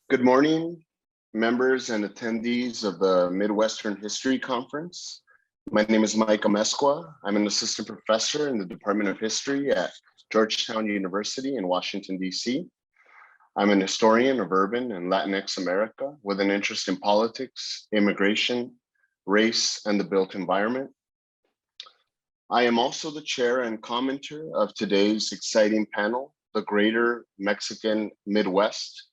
Good morning, members and attendees of the Midwestern History Conference. My name is Mike Amesqua. I'm an assistant professor in the Department of History at Georgetown University in Washington, D.C. I'm an historian of urban and Latinx America with an interest in politics, immigration, race, and the built environment. I am also the chair and commenter of today's exciting panel, The Greater Mexican Midwest,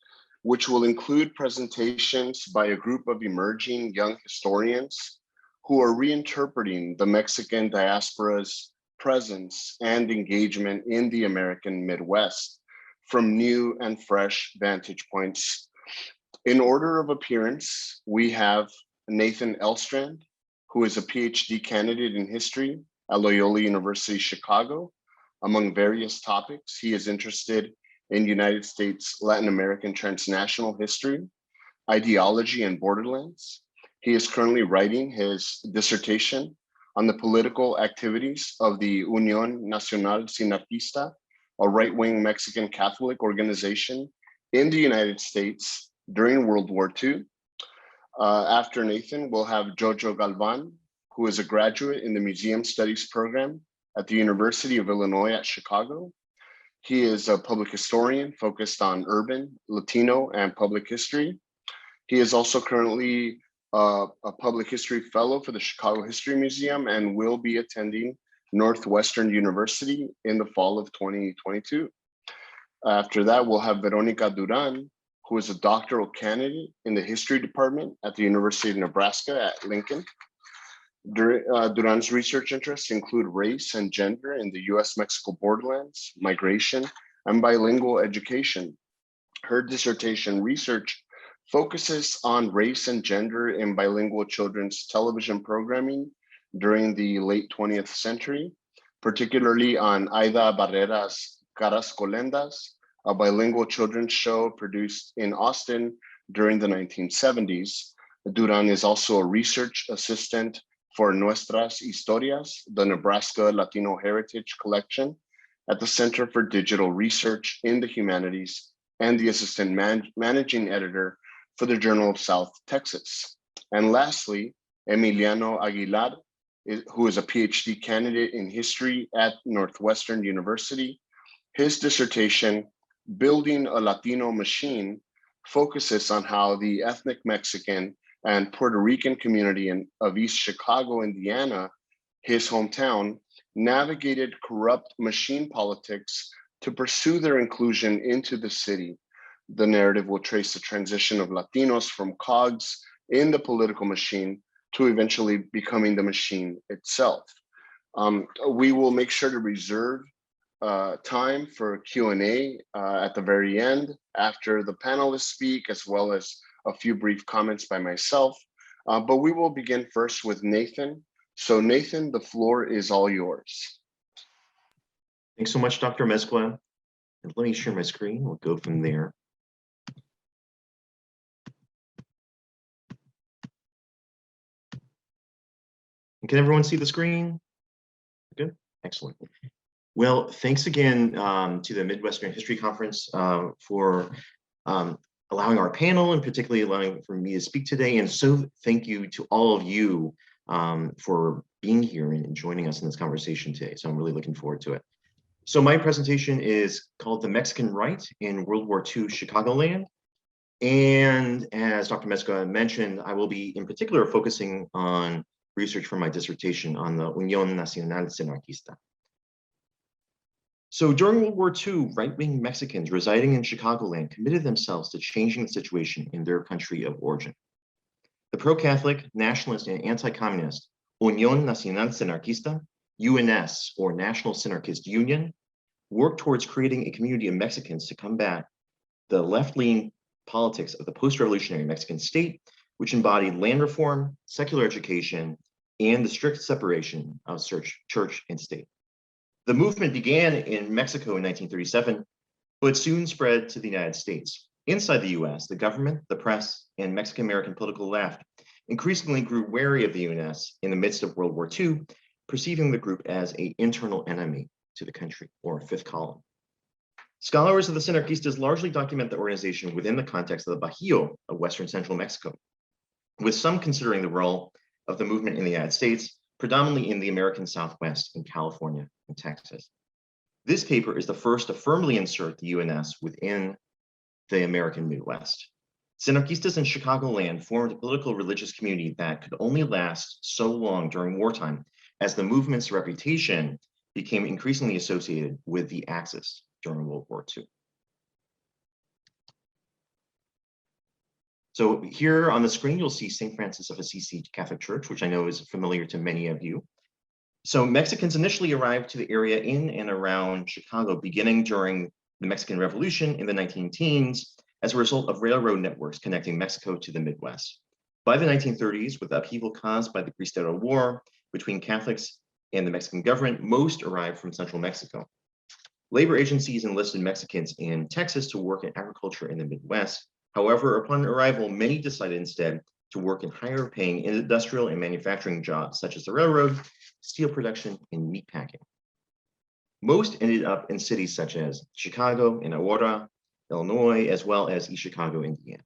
which will include presentations by a group of emerging young historians who are reinterpreting the Mexican diaspora's presence and engagement in the American Midwest from new and fresh vantage points. In order of appearance, we have Nathan Elstrand, who is a PhD candidate in history at Loyola University, Chicago. Among various topics, he is interested in United States Latin American transnational history, ideology, and borderlands. He is currently writing his dissertation on the political activities of the Unión Nacional Sinarquista, a right-wing Mexican Catholic organization in the United States during World War II. After Nathan, we'll have Jojo Galvan, who is a graduate in the Museum Studies program at the University of Illinois at Chicago. He is a public historian focused on urban, Latino, and public history. He is also currently a public history fellow for the Chicago History Museum and will be attending Northwestern University in the fall of 2022. After that, we'll have Veronica Duran, who is a doctoral candidate in the history department at the University of Nebraska at Lincoln. Duran's research interests include race and gender in the US-Mexico borderlands, migration, and bilingual education. Her dissertation research focuses on race and gender in bilingual children's television programming during the late 20th century, particularly on Aida Barrera's Caras Colendas, a bilingual children's show produced in Austin during the 1970s. Duran is also a research assistant for Nuestras Historias, the Nebraska Latino Heritage Collection at the Center for Digital Research in the Humanities and the assistant managing editor for the Journal of South Texas. And lastly, Emiliano Aguilar, who is a PhD candidate in history at Northwestern University. His dissertation, Building a Latino Machine, focuses on how the ethnic Mexican and Puerto Rican community of East Chicago, Indiana, his hometown, navigated corrupt machine politics to pursue their inclusion into the city. The narrative will trace the transition of Latinos from cogs in the political machine to eventually becoming the machine itself. We will make sure to reserve time for Q&A at the very end after the panelists speak, as well as a few brief comments by myself, but we will begin first with Nathan. So Nathan, the floor is all yours. Thanks so much, Dr. Amesqua. And let me share my screen. We'll go from there. And can everyone see the screen? Good, excellent. Well, thanks again to the Midwestern History Conference for allowing our panel and particularly allowing for me to speak today. And so thank you to all of you for being here and joining us in this conversation today. So I'm really looking forward to it. So my presentation is called The Mexican Right in World War II Chicagoland. And as Dr. Amesqua mentioned, I will be in particular focusing on research for my dissertation on the Unión Nacional Sinarquista. So during World War II, right-wing Mexicans residing in Chicagoland committed themselves to changing the situation in their country of origin. The pro-Catholic, nationalist, and anti-communist Unión Nacional Sinarquista, UNS, or National Sinarchist Union, worked towards creating a community of Mexicans to combat the left-leaning politics of the post-revolutionary Mexican state, which embodied land reform, secular education, and the strict separation of church and state. The movement began in Mexico in 1937, but soon spread to the United States. Inside the US, the government, the press, and Mexican-American political left increasingly grew wary of the UNS in the midst of World War II, perceiving the group as an internal enemy to the country, or a fifth column. Scholars of the Synarquistas largely document the organization within the context of the Bajío of Western Central Mexico, with some considering the role of the movement in the United States, predominantly in the American Southwest, in California and Texas. This paper is the first to firmly insert the UNS within the American Midwest. Synarquistas in Chicagoland formed a political religious community that could only last so long during wartime, as the movement's reputation became increasingly associated with the Axis during World War II. So here on the screen, you'll see St. Francis of Assisi Catholic Church, which I know is familiar to many of you. So Mexicans initially arrived to the area in and around Chicago, beginning during the Mexican Revolution in the 19-teens, as a result of railroad networks connecting Mexico to the Midwest. By the 1930s, with the upheaval caused by the Cicero War between Catholics and the Mexican government, most arrived from central Mexico. Labor agencies enlisted Mexicans in Texas to work in agriculture in the Midwest. However, upon arrival, many decided instead to work in higher paying industrial and manufacturing jobs, such as the railroad, steel production, and meat packing. Most ended up in cities such as Chicago and Aurora, Illinois, as well as East Chicago, Indiana.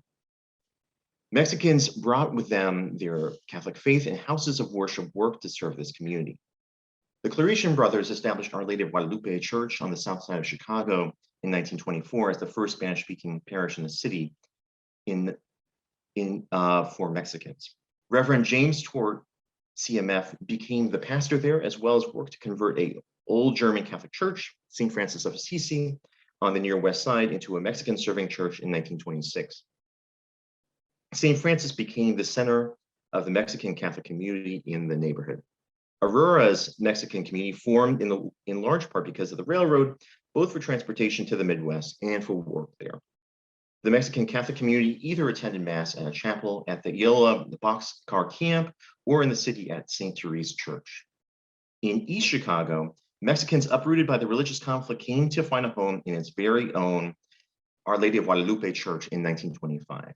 Mexicans brought with them their Catholic faith, and houses of worship worked to serve this community. The Claretian brothers established Our Lady of Guadalupe Church on the south side of Chicago in 1924 as the first Spanish-speaking parish in the city for Mexicans. Reverend James Tort, CMF, became the pastor there, as well as worked to convert an old German Catholic church, St. Francis of Assisi, on the near west side into a Mexican serving church in 1926. St. Francis became the center of the Mexican Catholic community in the neighborhood. Aurora's Mexican community formed in large part because of the railroad, both for transportation to the Midwest and for work there. The Mexican Catholic community either attended Mass at a chapel at the Iola Boxcar Camp or in the city at St. Therese Church. In East Chicago, Mexicans uprooted by the religious conflict came to find a home in its very own Our Lady of Guadalupe Church in 1925.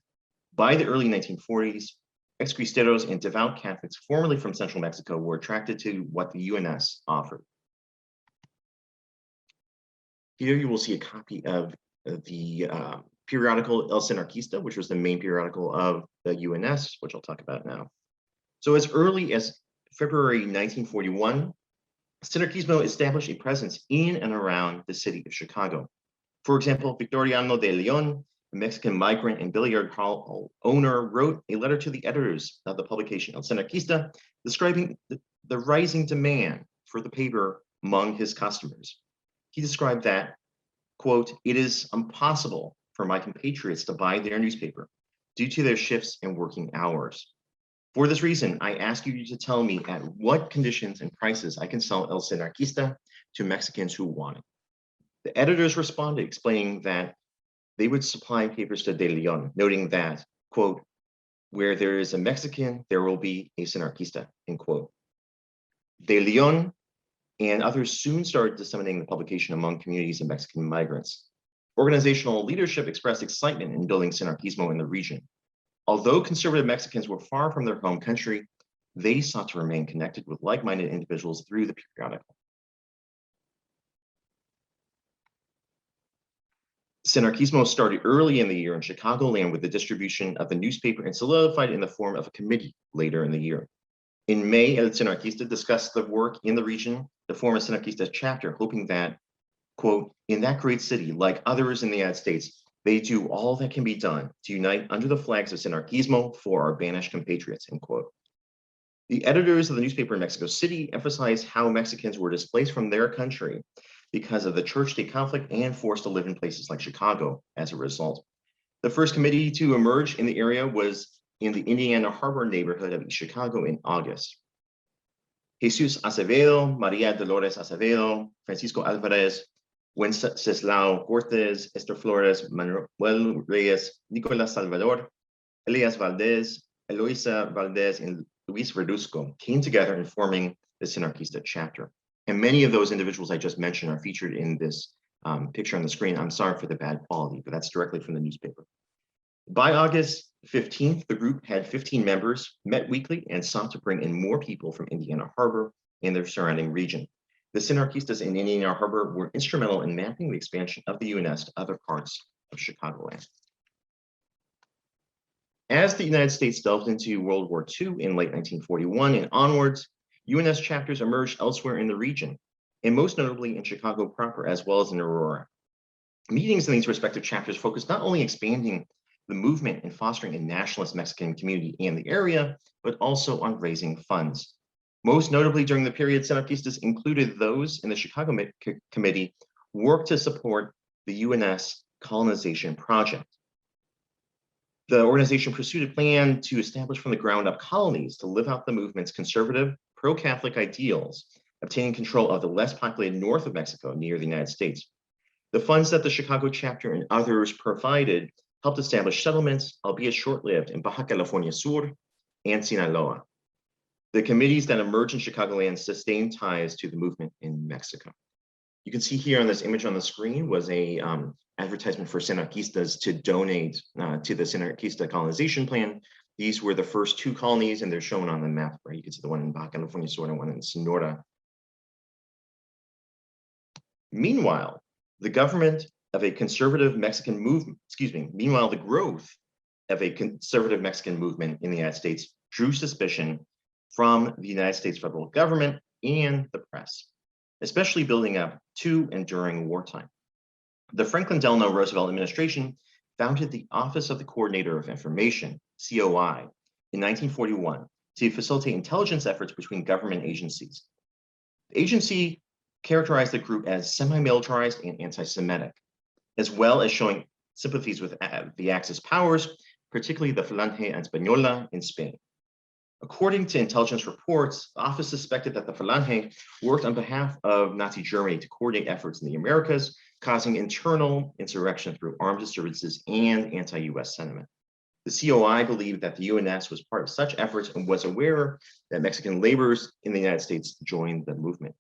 By the early 1940s, ex-cristeros and devout Catholics formerly from central Mexico were attracted to what the UNS offered. Here you will see a copy of the periodical El Synarquista, which was the main periodical of the UNS, which I'll talk about now. So as early as February 1941, Synarquismo established a presence in and around the city of Chicago. For example, Victoriano de Leon, a Mexican migrant and billiard hall owner, wrote a letter to the editors of the publication El Synarquista, describing the rising demand for the paper among his customers. He described that, quote, "It is impossible for my compatriots to buy their newspaper due to their shifts and working hours. For this reason, I ask you to tell me at what conditions and prices I can sell El Synarquista to Mexicans who want it." The editors responded, explaining that they would supply papers to De Leon, noting that, quote, "Where there is a Mexican, there will be a Synarquista," end quote. De Leon and others soon started disseminating the publication among communities of Mexican migrants. Organizational leadership expressed excitement in building Synarquismo in the region. Although conservative Mexicans were far from their home country, they sought to remain connected with like-minded individuals through the periodical. Synarquismo started early in the year in Chicagoland with the distribution of the newspaper and solidified in the form of a committee later in the year. In May, El Synarquista discussed the work in the region to form a Synarquista chapter, hoping that, quote, "In that great city, like others in the United States, they do all that can be done to unite under the flags of Synarquismo for our banished compatriots," end quote. The editors of the newspaper in Mexico City emphasized how Mexicans were displaced from their country because of the church-state conflict and forced to live in places like Chicago as a result. The first committee to emerge in the area was in the Indiana Harbor neighborhood of Chicago in August. Jesus Acevedo, Maria Dolores Acevedo, Francisco Alvarez, Wenceslao Cortes, Esther Flores, Manuel Reyes, Nicolas Salvador, Elias Valdez, Eloisa Valdez, and Luis Verduzco came together in forming the Synarquista chapter. And many of those individuals I just mentioned are featured in this picture on the screen. I'm sorry for the bad quality, but that's directly from the newspaper. By August 15th, the group had 15 members, met weekly, and sought to bring in more people from Indiana Harbor and their surrounding region. The Sinarquistas in Indian Harbor were instrumental in mapping the expansion of the UNS to other parts of Chicagoland. As the United States delved into World War II in late 1941 and onwards, UNS chapters emerged elsewhere in the region, and most notably in Chicago proper, as well as in Aurora. Meetings in these respective chapters focused not only expanding the movement and fostering a nationalist Mexican community in the area, but also on raising funds. Most notably during the period, Sinarquistas included those in the Chicago Committee worked to support the UNS colonization project. The organization pursued a plan to establish from the ground up colonies to live out the movement's conservative, pro-Catholic ideals, obtaining control of the less populated north of Mexico near the United States. The funds that the Chicago chapter and others provided helped establish settlements, albeit short-lived, in Baja California Sur and Sinaloa. The committees that emerged in Chicagoland sustained ties to the movement in Mexico. You can see here on this image on the screen was a advertisement for Sinarquistas to donate to the Sinarquista colonization plan. These were the first two colonies, and they're shown on the map, right? You can see the one in Baja California Sur and one in Sonora. Meanwhile, the government of a conservative Mexican movement, meanwhile, the growth of a conservative Mexican movement in the United States drew suspicion from the United States federal government and the press, especially building up to and during wartime. The Franklin Delano Roosevelt administration founded the Office of the Coordinator of Information, COI, in 1941 to facilitate intelligence efforts between government agencies. The agency characterized the group as semi-militarized and anti-Semitic, as well as showing sympathies with the Axis powers, particularly the Falange Española in Spain. According to intelligence reports, the office suspected that the Falange worked on behalf of Nazi Germany to coordinate efforts in the Americas, causing internal insurrection through armed disturbances and anti-US sentiment. The COI believed that the UNS was part of such efforts and was aware that Mexican laborers in the United States joined the movement.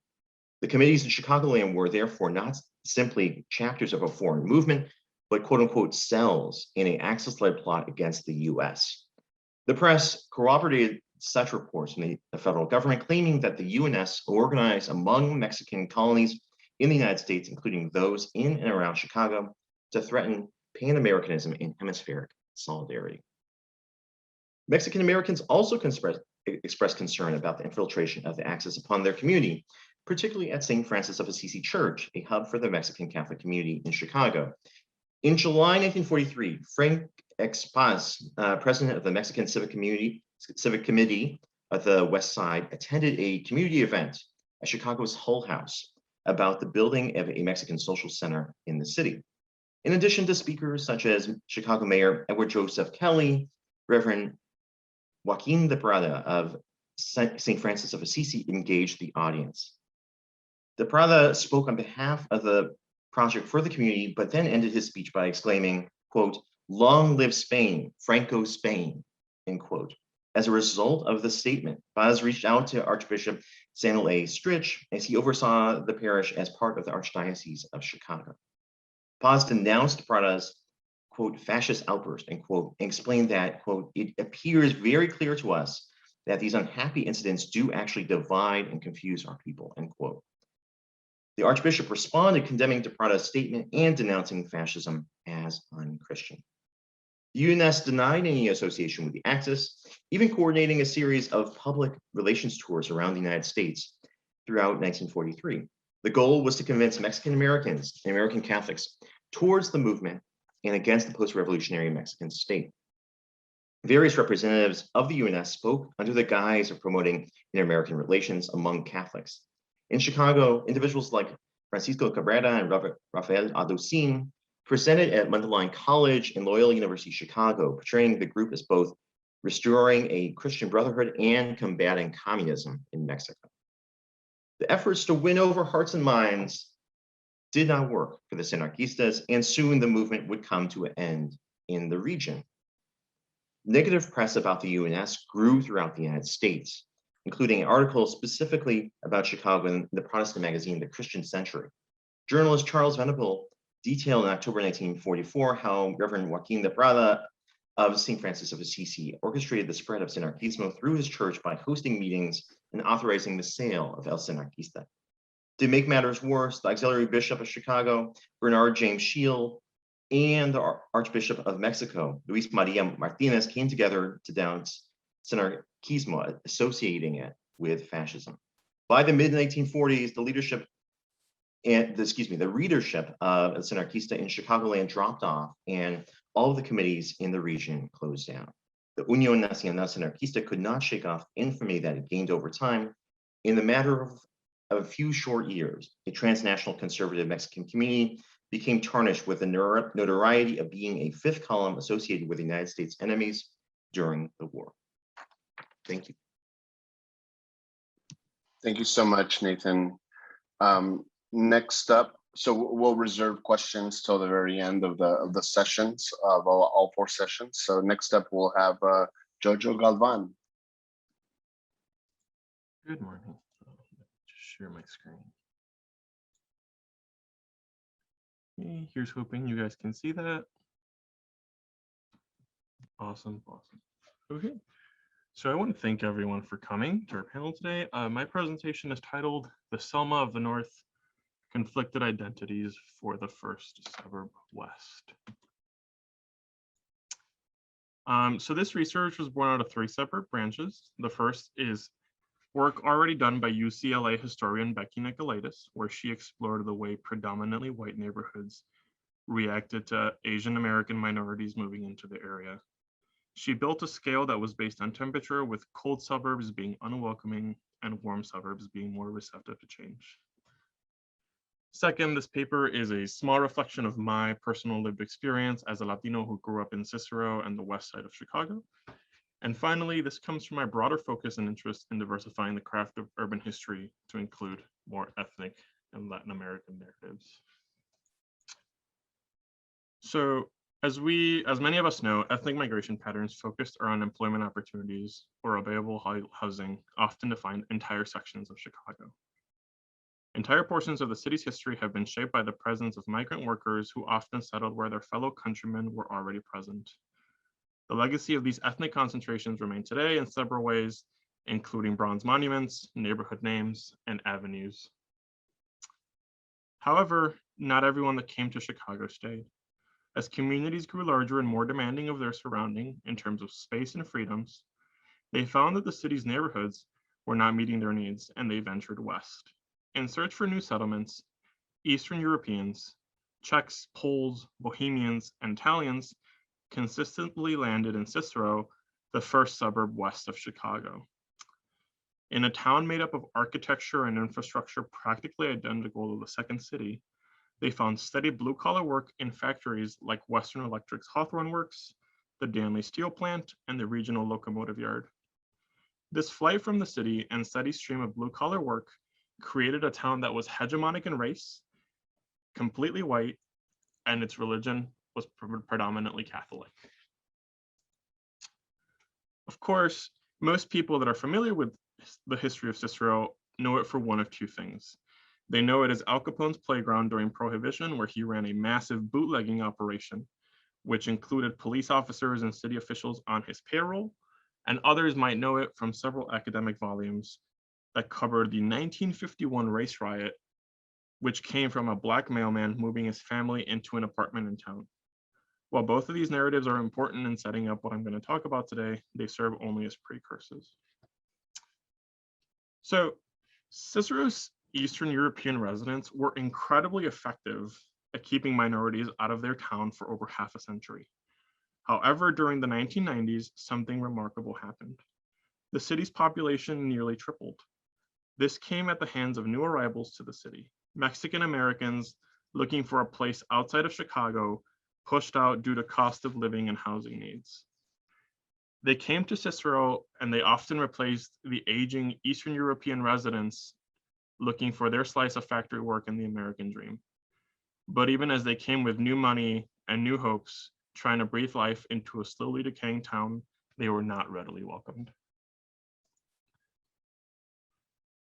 The committees in Chicagoland were therefore not simply chapters of a foreign movement, but quote unquote cells in an Axis-led plot against the US. The press corroborated such reports from the federal government, claiming that the UNS organized among Mexican colonies in the United States, including those in and around Chicago, to threaten Pan-Americanism and hemispheric solidarity. Mexican Americans also expressed concern about the infiltration of the Axis upon their community, particularly at St. Francis of Assisi Church, a hub for the Mexican Catholic community in Chicago. In July 1943, Frank Expanse, president of the Mexican Civic Committee of the West Side, attended a community event at Chicago's Hull House about the building of a Mexican social center in the city. In addition to speakers such as Chicago Mayor Edward Joseph Kelly, Reverend Joaquin de Prada of St. Francis of Assisi engaged the audience. De Prada spoke on behalf of the project for the community, but then ended his speech by exclaiming, quote, "Long live Spain, Franco Spain," end quote. As a result of the statement, Paz reached out to Archbishop Samuel A. Stritch as he oversaw the parish as part of the Archdiocese of Chicago. Paz denounced Prada's, quote, fascist outburst, end quote, and explained that, quote, "It appears very clear to us that these unhappy incidents do actually divide and confuse our people," end quote. The Archbishop responded, condemning de Prada's statement and denouncing fascism as unchristian. The UNS denied any association with the Axis, even coordinating a series of public relations tours around the United States throughout 1943. The goal was to convince Mexican Americans and American Catholics towards the movement and against the post-revolutionary Mexican state. Various representatives of the UNS spoke under the guise of promoting inter-American relations among Catholics. In Chicago, individuals like Francisco Cabrera and Rafael Aducin presented at Mundelein College and Loyola University Chicago, portraying the group as both restoring a Christian brotherhood and combating communism in Mexico. The efforts to win over hearts and minds did not work for the Sinarquistas, and soon the movement would come to an end in the region. Negative press about the UNS grew throughout the United States, including articles specifically about Chicago in the Protestant magazine, The Christian Century. Journalist Charles Venable detailed in October 1944 how Reverend Joaquin de Prada of St. Francis of Assisi orchestrated the spread of Sinarquismo through his church by hosting meetings and authorizing the sale of El Sinarquista. To make matters worse, the auxiliary bishop of Chicago, Bernard James Shield, and the Archbishop of Mexico, Luis Maria Martinez, came together to denounce synarchismo, associating it with fascism. By the mid-1940s, the readership of the Synarquista in Chicagoland dropped off, and all of the committees in the region closed down. The Unión Nacional Synarquista could not shake off infamy that it gained over time. In the matter of a few short years, a transnational conservative Mexican community became tarnished with the notoriety of being a fifth column associated with the United States enemies during the war. Thank you. Thank you so much, Nathan. Next up, so we'll reserve questions till the very end of the sessions of all 4 sessions. So next up, we'll have Jojo Galvan. Good morning. Just share my screen. Okay, here's hoping you guys can see that. Awesome. Okay. So I want to thank everyone for coming to our panel today. My presentation is titled "The Selma of the North: Conflicted Identities for the First Suburb West." So this research was born out of 3 separate branches. The first is work already done by UCLA historian Becky Nicolaitis, where she explored the way predominantly white neighborhoods reacted to Asian American minorities moving into the area. She built a scale that was based on temperature, with cold suburbs being unwelcoming and warm suburbs being more receptive to change. Second, this paper is a small reflection of my personal lived experience as a Latino who grew up in Cicero and the west side of Chicago. And finally, this comes from my broader focus and interest in diversifying the craft of urban history to include more ethnic and Latin American narratives. So as many of us know, ethnic migration patterns focused around employment opportunities or available housing often define entire sections of Chicago. Entire portions of the city's history have been shaped by the presence of migrant workers who often settled where their fellow countrymen were already present. The legacy of these ethnic concentrations remain today in several ways, including bronze monuments, neighborhood names, and avenues. However, not everyone that came to Chicago stayed. As communities grew larger and more demanding of their surrounding in terms of space and freedoms, they found that the city's neighborhoods were not meeting their needs, and they ventured west. In search for new settlements, Eastern Europeans, Czechs, Poles, Bohemians, and Italians consistently landed in Cicero, the first suburb west of Chicago. In a town made up of architecture and infrastructure practically identical to the second city, they found steady blue-collar work in factories like Western Electric's Hawthorne Works, the Danley Steel Plant, and the Regional Locomotive Yard. This flight from the city and steady stream of blue-collar work created a town that was hegemonic in race, completely white, and its religion was predominantly Catholic. Of course, most people that are familiar with the history of Cicero know it for one of 2 things. They know it as Al Capone's playground during Prohibition, where he ran a massive bootlegging operation, which included police officers and city officials on his payroll, and others might know it from several academic volumes that covered the 1951 race riot, which came from a Black mailman moving his family into an apartment in town. While both of these narratives are important in setting up what I'm going to talk about today, they serve only as precursors. So Cicero's Eastern European residents were incredibly effective at keeping minorities out of their town for over half a century. However, during the 1990s, something remarkable happened. The city's population nearly tripled. This came at the hands of new arrivals to the city, Mexican Americans looking for a place outside of Chicago, pushed out due to cost of living and housing needs. They came to Cicero, and they often replaced the aging Eastern European residents looking for their slice of factory work in the American dream. But even as they came with new money and new hopes, trying to breathe life into a slowly decaying town, they were not readily welcomed.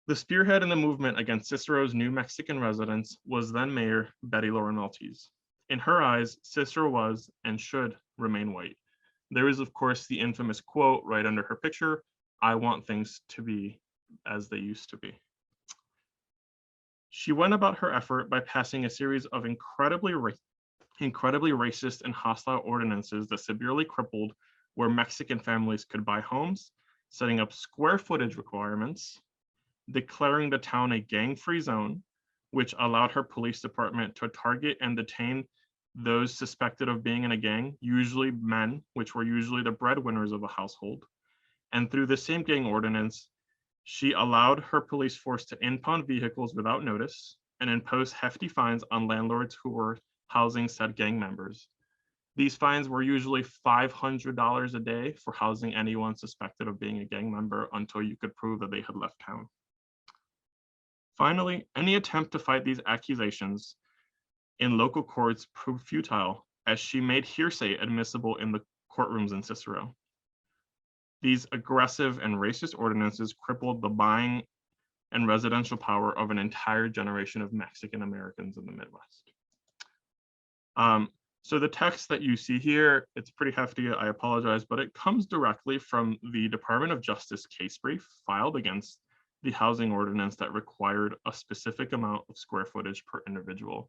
The spearhead in the movement against Cicero's new Mexican residents was then Mayor Betty Lauren Maltese. In her eyes, Cicero was and should remain white. There is, of course, the infamous quote right under her picture, "I want things to be as they used to be." She went about her effort by passing a series of incredibly racist and hostile ordinances that severely crippled where Mexican families could buy homes, setting up square footage requirements, declaring the town a gang-free zone, which allowed her police department to target and detain those suspected of being in a gang, usually men, which were usually the breadwinners of a household. And through the same gang ordinance, she allowed her police force to impound vehicles without notice and impose hefty fines on landlords who were housing said gang members. These fines were usually $500 a day for housing anyone suspected of being a gang member until you could prove that they had left town. Finally, any attempt to fight these accusations in local courts proved futile, as she made hearsay admissible in the courtrooms in Cicero. These aggressive and racist ordinances crippled the buying and residential power of an entire generation of Mexican Americans in the Midwest. So the text that you see here, it's pretty hefty, I apologize, but it comes directly from the Department of Justice case brief filed against the housing ordinance that required a specific amount of square footage per individual.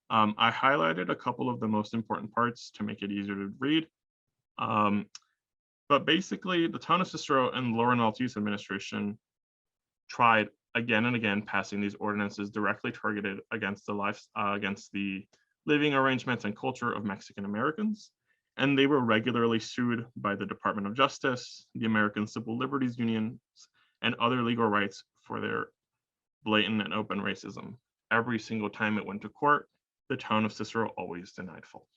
I highlighted a couple of the most important parts to make it easier to read. But basically, the town of Cicero and Lauren Maltese administration tried again and again passing these ordinances directly targeted against the living arrangements and culture of Mexican Americans, and they were regularly sued by the Department of Justice, the American Civil Liberties Union, and other legal rights for their blatant and open racism. Every single time it went to court, the town of Cicero always denied fault.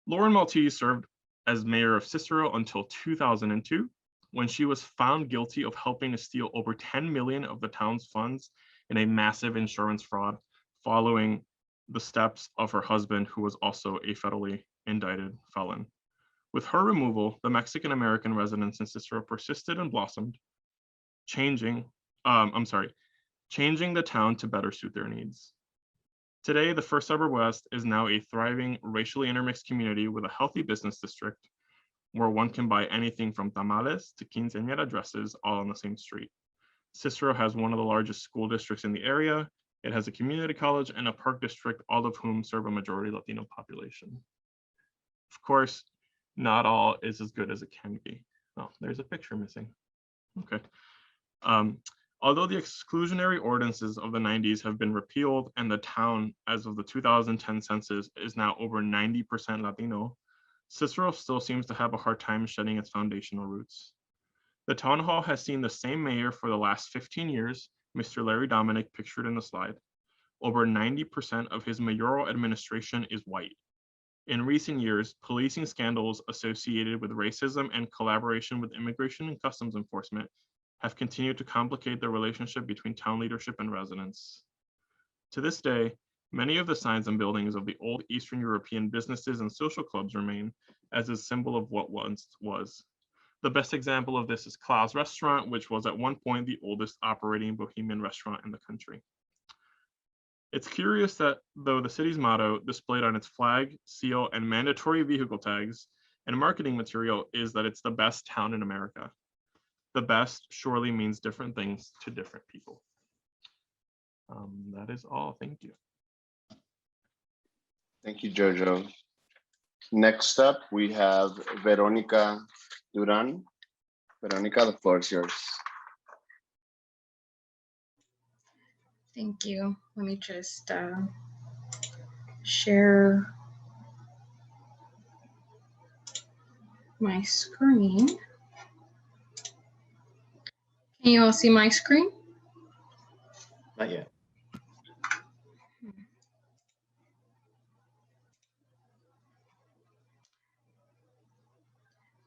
Lauren Maltese served as mayor of Cicero until 2002, when she was found guilty of helping to steal over 10 million of the town's funds in a massive insurance fraud, following the steps of her husband, who was also a federally indicted felon. With her removal, the Mexican American residents in Cicero persisted and blossomed, changing the town to better suit their needs. Today, the First Suburb West is now a thriving, racially intermixed community with a healthy business district where one can buy anything from tamales to quinceañera dresses all on the same street. Cicero has one of the largest school districts in the area. It has a community college and a park district, all of whom serve a majority Latino population. Of course, not all is as good as it can be. Oh, there's a picture missing. Okay. Although the exclusionary ordinances of the 90s have been repealed and the town, as of the 2010 census, is now over 90% Latino, Cicero still seems to have a hard time shedding its foundational roots. The town hall has seen the same mayor for the last 15 years, Mr. Larry Dominic, pictured in the slide. Over 90% of his mayoral administration is white. In recent years, policing scandals associated with racism and collaboration with immigration and customs enforcement have continued to complicate the relationship between town leadership and residents. To this day, many of the signs and buildings of the old Eastern European businesses and social clubs remain as a symbol of what once was. The best example of this is Klaus Restaurant, which was at one point the oldest operating Bohemian restaurant in the country. It's curious that though the city's motto, displayed on its flag, seal, and mandatory vehicle tags and marketing material, is that it's the best town in America. The best surely means different things to different people. That is all. Thank you. Thank you, Jojo. Next up, we have Veronica Duran. Veronica, the floor is yours. Thank you. Let me just share my screen. Can you all see my screen? Not yet.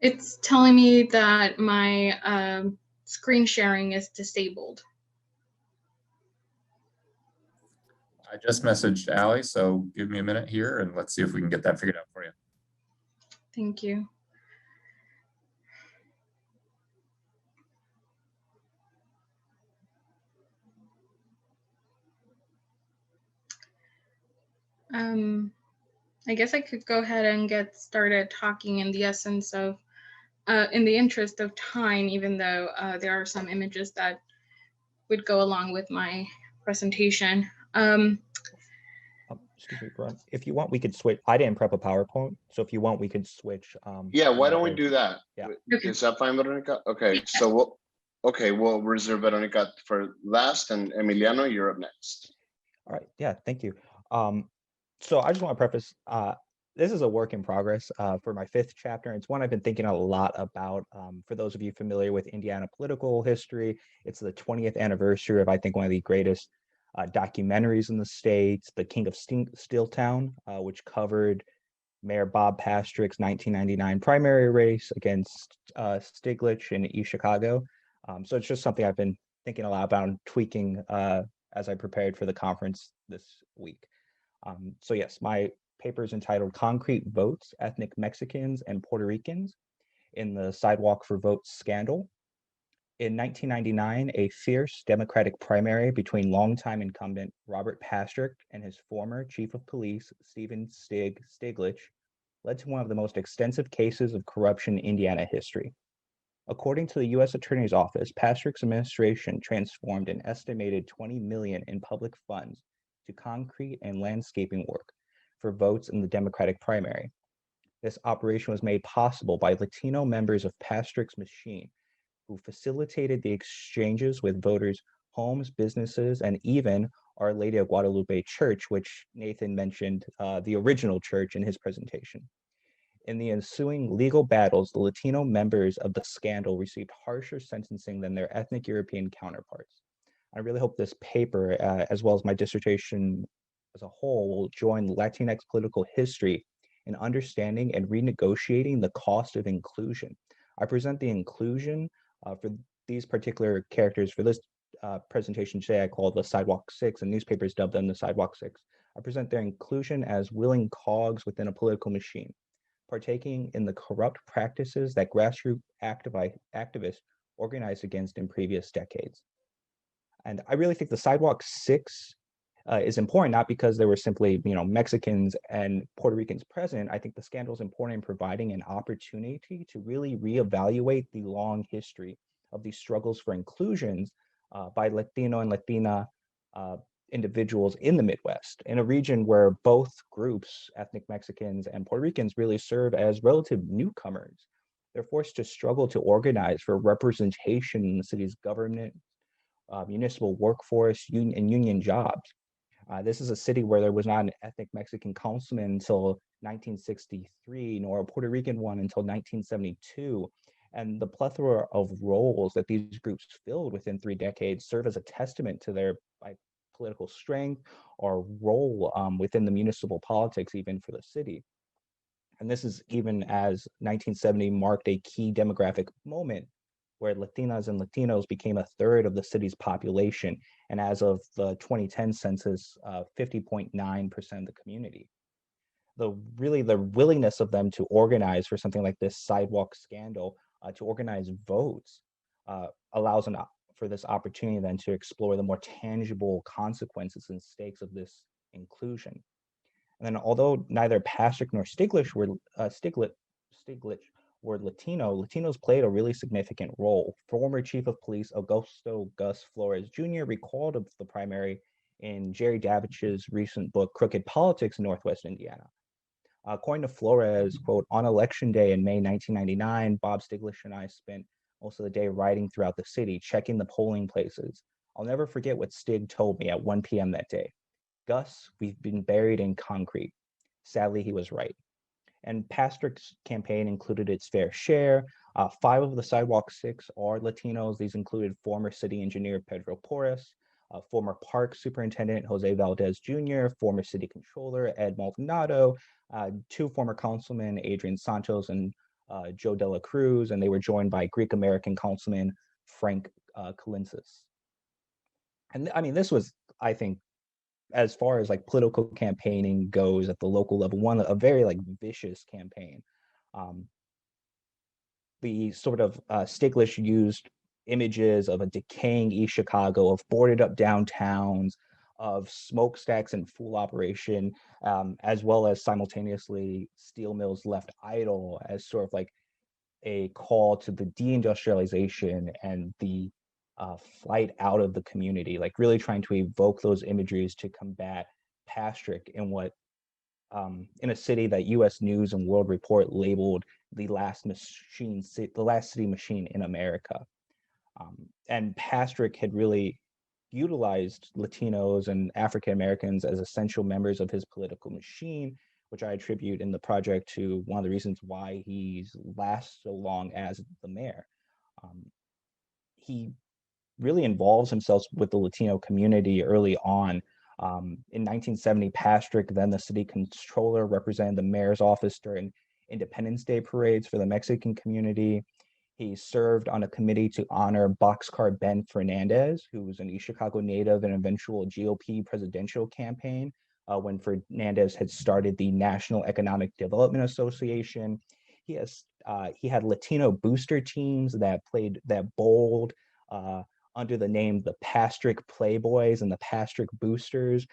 It's telling me that my screen sharing is disabled. I just messaged Allie, so give me a minute here and let's see if we can get that figured out for you. Thank you. I guess I could go ahead and get started talking in the essence of, in the interest of time, even though there are some images that would go along with my presentation. Excuse me, Brian. If you want, we could switch. I didn't prep a PowerPoint, so if you want, we could switch. Yeah, why don't we whenever. do that? Yeah. Okay. Is that fine, Veronica? Okay, so we'll reserve Veronica for last, and Emiliano, you're up next. All right. Yeah. Thank you. So I just want to preface. This is a work in progress for my 5th chapter. It's one I've been thinking a lot about. For those of you familiar with Indiana political history, it's the 20th anniversary of, I think, one of the greatest documentaries in the state, The King of Steeltown, which covered Mayor Bob Pastrick's 1999 primary race against Stiglitz in East Chicago. So it's just something I've been thinking a lot about and tweaking as I prepared for the conference this week. So yes, my paper is entitled Concrete Votes, Ethnic Mexicans and Puerto Ricans in the Sidewalk for Votes Scandal. In 1999, a fierce Democratic primary between longtime incumbent Robert Pastrick and his former chief of police, Stephen Stiglitz, led to one of the most extensive cases of corruption in Indiana history. According to the U.S. Attorney's Office, Pastrick's administration transformed an estimated $20 million in public funds to concrete and landscaping work for votes in the Democratic primary. This operation was made possible by Latino members of Pastrick's machine, who facilitated the exchanges with voters' homes, businesses, and even Our Lady of Guadalupe Church, which Nathan mentioned, the original church in his presentation. In the ensuing legal battles, the Latino members of the scandal received harsher sentencing than their ethnic European counterparts. I really hope this paper, as well as my dissertation as a whole, will join Latinx political history in understanding and renegotiating the cost of inclusion. I present the inclusion for these particular characters for this presentation today. I call it the Sidewalk Six, and newspapers dub them the Sidewalk Six. I present their inclusion as willing cogs within a political machine, partaking in the corrupt practices that grassroots activists organized against in previous decades. And I really think the Sidewalk Six is important, not because there were simply, Mexicans and Puerto Ricans present. I think the scandal is important in providing an opportunity to really reevaluate the long history of these struggles for inclusions by Latino and Latina individuals in the Midwest, in a region where both groups, ethnic Mexicans and Puerto Ricans, really serve as relative newcomers. They're forced to struggle to organize for representation in the city's government, municipal workforce, and union jobs. This is a city where there was not an ethnic Mexican councilman until 1963, nor a Puerto Rican one until 1972. And the plethora of roles that these groups filled within 3 decades serve as a testament to their political strength or role within the municipal politics, even for the city. And this is even as 1970 marked a key demographic moment where Latinas and Latinos became a third of the city's population. And as of the 2010 census, 50.9% of the community. The willingness of them to organize for something like this sidewalk scandal, to organize votes, allows for this opportunity then to explore the more tangible consequences and stakes of this inclusion. And then, although neither Pastrick nor Stiglitz were Latino, Latinos played a really significant role. Former Chief of Police Augusto Gus Flores Jr. recalled of the primary in Jerry Davich's recent book, Crooked Politics in Northwest Indiana. According to Flores, quote, on election day in May 1999, Bob Stiglitz and I spent most of the day riding throughout the city, checking the polling places. I'll never forget what Stig told me at 1 p.m. that day. Gus, we've been buried in concrete. Sadly, he was right. And Pastrick's campaign included its fair share. 5 of the Sidewalk Six are Latinos. These included former city engineer Pedro Porras, former park superintendent Jose Valdez Jr., former city controller Ed Maldonado, 2 former councilmen, Adrian Santos and Joe Dela Cruz, and they were joined by Greek-American councilman Frank Kalinsis. And I mean, this was, I think, as far as political campaigning goes at the local level, a very vicious campaign. The sort of Stiglitz used images of a decaying East Chicago, of boarded up downtowns, of smokestacks in full operation, as well as simultaneously steel mills left idle, as sort of a call to the deindustrialization and the flight out of the community, like really trying to evoke those imageries to combat Pastrick in what in a city that U.S. News and World Report labeled the last city machine in America. And Pastrick had really utilized Latinos and African Americans as essential members of his political machine, which I attribute in the project to one of the reasons why he's lasts so long as the mayor. He really involves himself with the Latino community early on. In 1970, Pastrick, then the city controller, represented the mayor's office during Independence Day parades for the Mexican community. He served on a committee to honor Boxcar Ben Fernandez, who was an East Chicago native and eventual GOP presidential campaign when Fernandez had started the National Economic Development Association. He had Latino booster teams that bowled under the name the Pastrick Playboys and the Pastrick Boosters.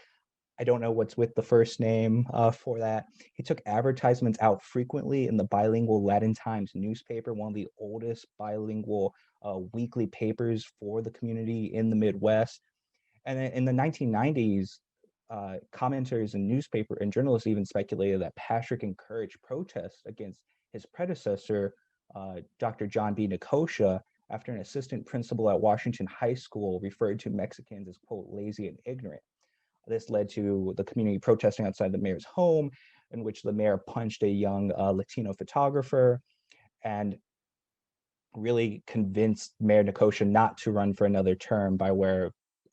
I don't know what's with the first name for that. He took advertisements out frequently in the bilingual Latin Times newspaper, one of the oldest bilingual weekly papers for the community in the Midwest. And then in the 1990s, commenters and newspaper and journalists even speculated that Pastrick encouraged protests against his predecessor, Dr. John B. Nicosia, after an assistant principal at Washington High School referred to Mexicans as, quote, lazy and ignorant. This led to the community protesting outside the mayor's home, in which the mayor punched a young Latino photographer and really convinced Mayor Nicosia not to run for another term by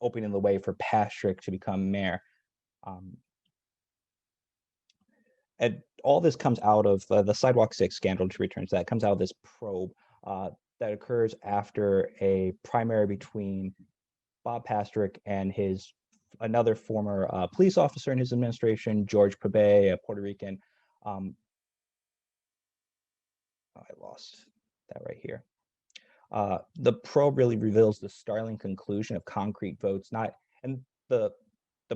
opening the way for Pastrick to become mayor. And all this comes out of the Sidewalk 6 scandal, to return to that, comes out of this probe that occurs after a primary between Bob Pastrick and another former police officer in his administration, George Pabay, a Puerto Rican. I lost that right here. The probe really reveals the startling conclusion of concrete votes, and the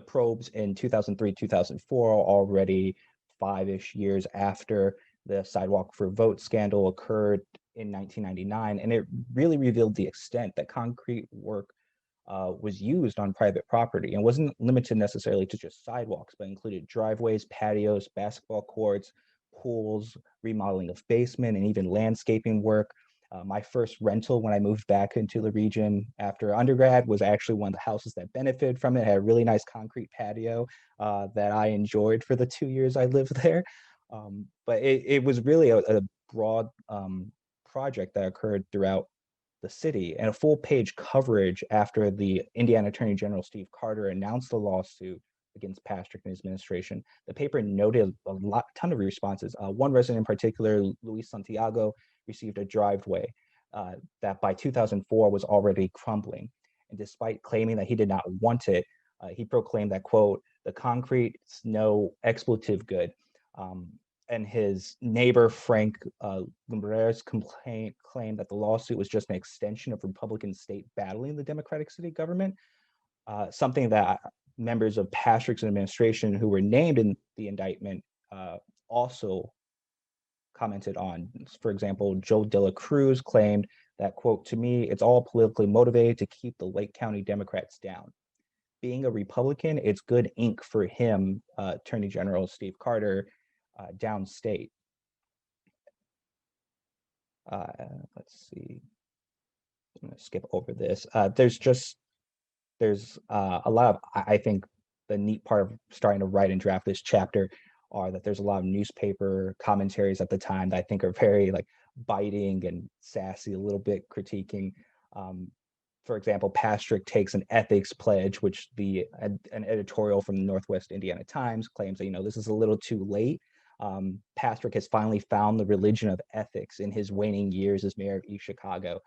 probes in 2003, 2004 are already 5-ish years after the Sidewalk for Vote scandal occurred in 1999, and it really revealed the extent that concrete work was used on private property, and wasn't limited necessarily to just sidewalks, but included driveways, patios, basketball courts, pools, remodeling of basement, and even landscaping work. My first rental when I moved back into the region after undergrad was actually one of the houses that benefited from it. It had a really nice concrete patio that I enjoyed for the 2 years I lived there. But it was really a broad project that occurred throughout the city, and a full page coverage after the Indiana Attorney General Steve Carter announced the lawsuit against Pastrick and his administration. The paper noted a ton of responses. One resident in particular, Luis Santiago, received a driveway that by 2004 was already crumbling. And despite claiming that he did not want it, he proclaimed that, quote, the concrete is no expletive good. And his neighbor, Frank Lumbreras, claimed that the lawsuit was just an extension of Republican state battling the Democratic city government, something that members of Pastrick's administration who were named in the indictment also commented on. For example, Joe De La Cruz claimed that, quote, to me, it's all politically motivated to keep the Lake County Democrats down. Being a Republican, it's good ink for him, Attorney General Steve Carter, downstate. Let's see. I'm going to skip over this. There's a lot of, I think the neat part of starting to write and draft this chapter are that there's a lot of newspaper commentaries at the time that I think are very like biting and sassy, a little bit critiquing. For example, Pastrick takes an ethics pledge, which an editorial from the Northwest Indiana Times claims that, this is a little too late. Pastrick has finally found the religion of ethics in his waning years as mayor of East Chicago.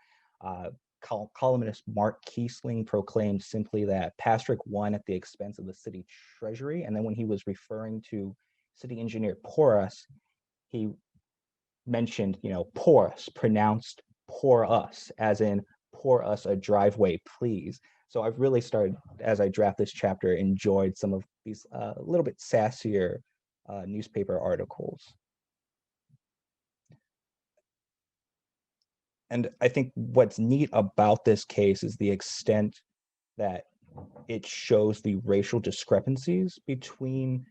Columnist Mark Kiesling proclaimed simply that Pastrick won at the expense of the city treasury. And then when he was referring to city engineer Porus, he mentioned, porous, pronounced pour us, as in pour us a driveway, please. So I've really started, as I draft this chapter, enjoyed some of these a little bit sassier newspaper articles. And I think what's neat about this case is the extent that it shows the racial discrepancies between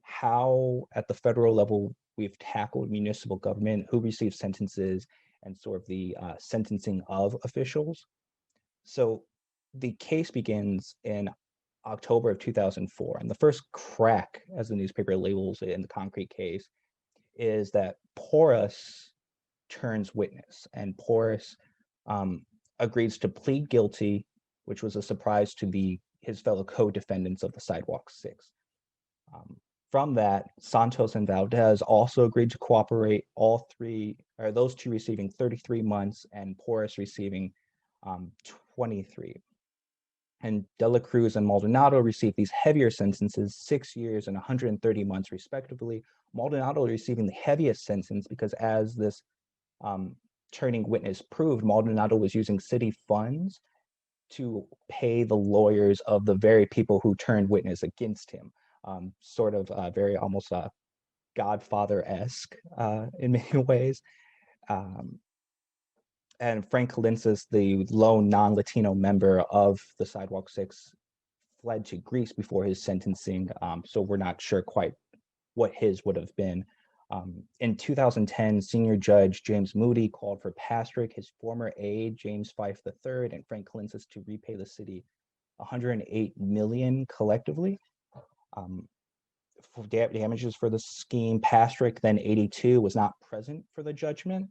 how at the federal level we've tackled municipal government, who receives sentences, and sort of the sentencing of officials. So the case begins in October of 2004, and the first crack, as the newspaper labels it in the concrete case, is that Porus turns witness, and Porus agrees to plead guilty, which was a surprise to his fellow co-defendants of the Sidewalk Six. From that, Santos and Valdez also agreed to cooperate, those two receiving 33 months and Porus receiving 23. And De La Cruz and Maldonado received these heavier sentences, 6 years and 130 months respectively. Maldonado receiving the heaviest sentence because, as this turning witness proved, Maldonado was using city funds to pay the lawyers of the very people who turned witness against him. Sort of very almost Godfather-esque in many ways. And Frank Colinsis, the lone non-Latino member of the Sidewalk Six, fled to Greece before his sentencing, so we're not sure quite what his would have been. In 2010, senior judge James Moody called for Pastrick, his former aide James Fife III, and Frank Colinsis to repay the city $108 million collectively. For damages for the scheme, Pastrick, then 82, was not present for the judgment.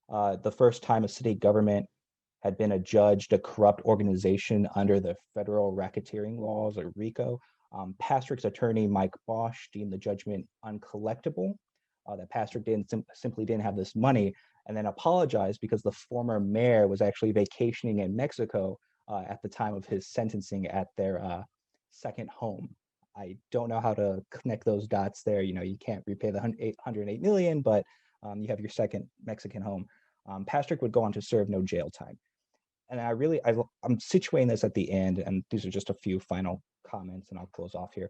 The first time a city government had been adjudged a corrupt organization under the federal racketeering laws, or RICO. Pastrick's attorney, Mike Bosch, deemed the judgment uncollectible, that Pastrick simply didn't have this money, and then apologized because the former mayor was actually vacationing in Mexico at the time of his sentencing at their second home. I don't know how to connect those dots there. You know, you can't repay the $108 million, but you have your second Mexican home. Pastrick would go on to serve no jail time. And I'm situating this at the end, and these are just a few final comments, and I'll close off here.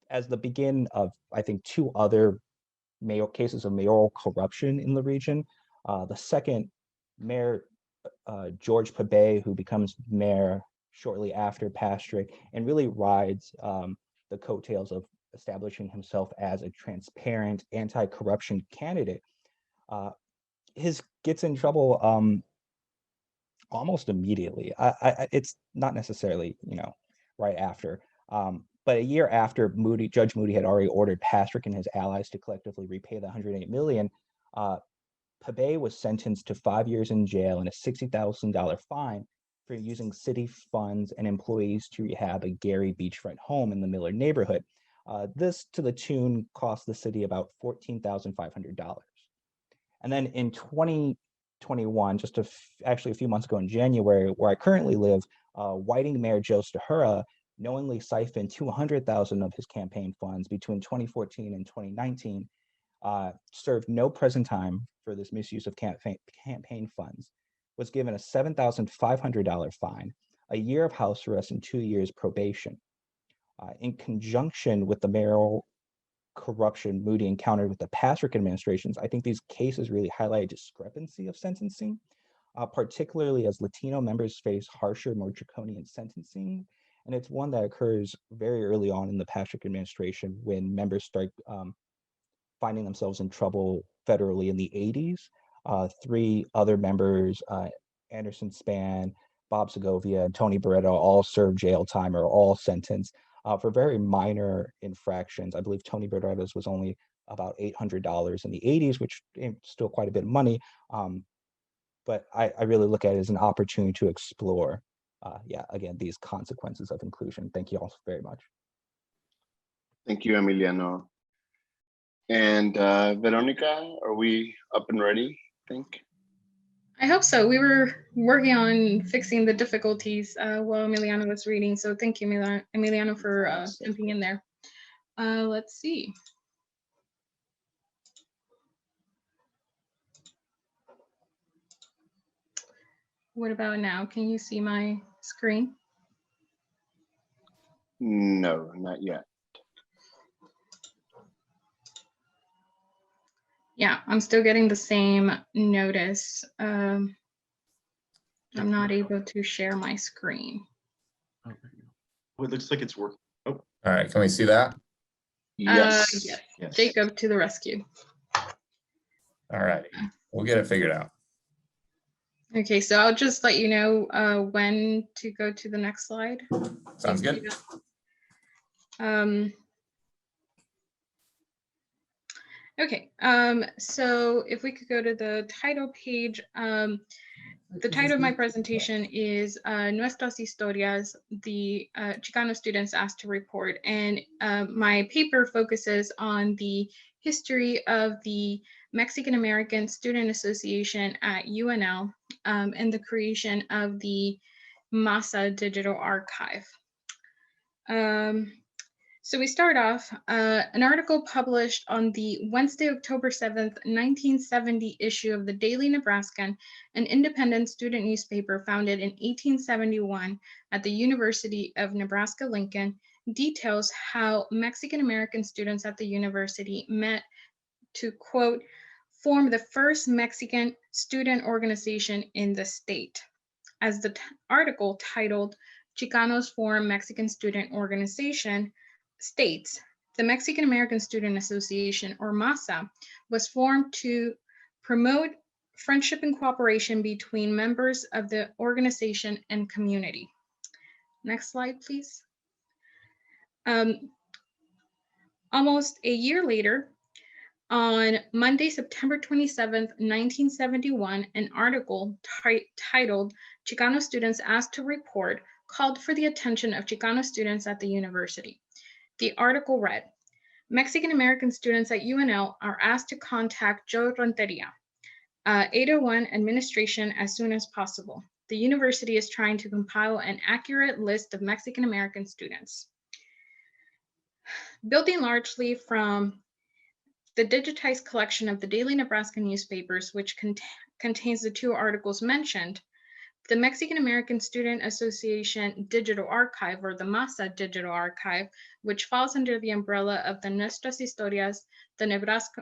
As the begin of, I think, two other cases of mayoral corruption in the region. The second, Mayor George Pabay, who becomes mayor shortly after Pastrick, and really rides the coattails of establishing himself as a transparent anti-corruption candidate. Gets in trouble almost immediately. It's not necessarily, right after. But a year after Judge Moody had already ordered Pastrick and his allies to collectively repay the $108 million, Pabay was sentenced to 5 years in jail and a $60,000 fine for using city funds and employees to rehab a Gary beachfront home in the Miller neighborhood. This, to the tune, cost the city about $14,500. And then in 2021, actually a few months ago in January, where I currently live, Whiting Mayor Joe Stahura knowingly siphoned $200,000 of his campaign funds between 2014 and 2019, served no prison time for this misuse of campaign funds, was given a $7,500 fine, a year of house arrest, and 2 years probation. In conjunction with the mayoral corruption Moody encountered with the Pastrick administrations, I think these cases really highlight a discrepancy of sentencing, particularly as Latino members face harsher, more draconian sentencing. And it's one that occurs very early on in the Pastrick administration when members start finding themselves in trouble federally in the 80s. 3 other members, Anderson Span, Bob Segovia, and Tony Barreto, all served jail time or all sentenced for very minor infractions. I believe Tony Barreto's was only about $800 in the 80s, which is still quite a bit of money. But I really look at it as an opportunity to explore, again, these consequences of inclusion. Thank you all very much. Thank you, Emiliano. And Veronica, are we up and ready, I think? I hope so. We were working on fixing the difficulties while Emiliano was reading. So thank you, Emiliano, for jumping in there. Let's see. What about now? Can you see my screen? No, not yet. Yeah, I'm still getting the same notice. I'm not able to share my screen. Oh, there you go. Oh, it looks like it's working. Oh, All right, can we see that? Yes. Yes. yes. Jacob to the rescue. All right, we'll get it figured out. Okay, so I'll just let you know when to go to the next slide. Sounds good. Okay, so if we could go to the title page, the title of my presentation is Nuestras Historias, the Chicano students asked to report, and my paper focuses on the history of the Mexican American Student Association at UNL and the creation of the MASA Digital Archive. So we start off an article published on the Wednesday, October 7th, 1970 issue of the Daily Nebraskan, an independent student newspaper founded in 1871 at the University of Nebraska-Lincoln, details how Mexican-American students at the university met to, quote, form the first Mexican student organization in the state. As the article titled Chicanos Form Mexican Student Organization states, the Mexican American Student Association, or MASA, was formed to promote friendship and cooperation between members of the organization and community. Next slide, please. Almost a year later, on Monday, September 27th, 1971, an article titled Chicano Students Asked to Report called for the attention of Chicano students at the university. The article read, Mexican-American students at UNL are asked to contact Joe Renteria, 801 administration as soon as possible. The university is trying to compile an accurate list of Mexican-American students. Building largely from the digitized collection of the Daily Nebraska newspapers, which contains the two articles mentioned, the Mexican American Student Association Digital Archive, or the MASA Digital Archive, which falls under the umbrella of the Nuestras Historias, the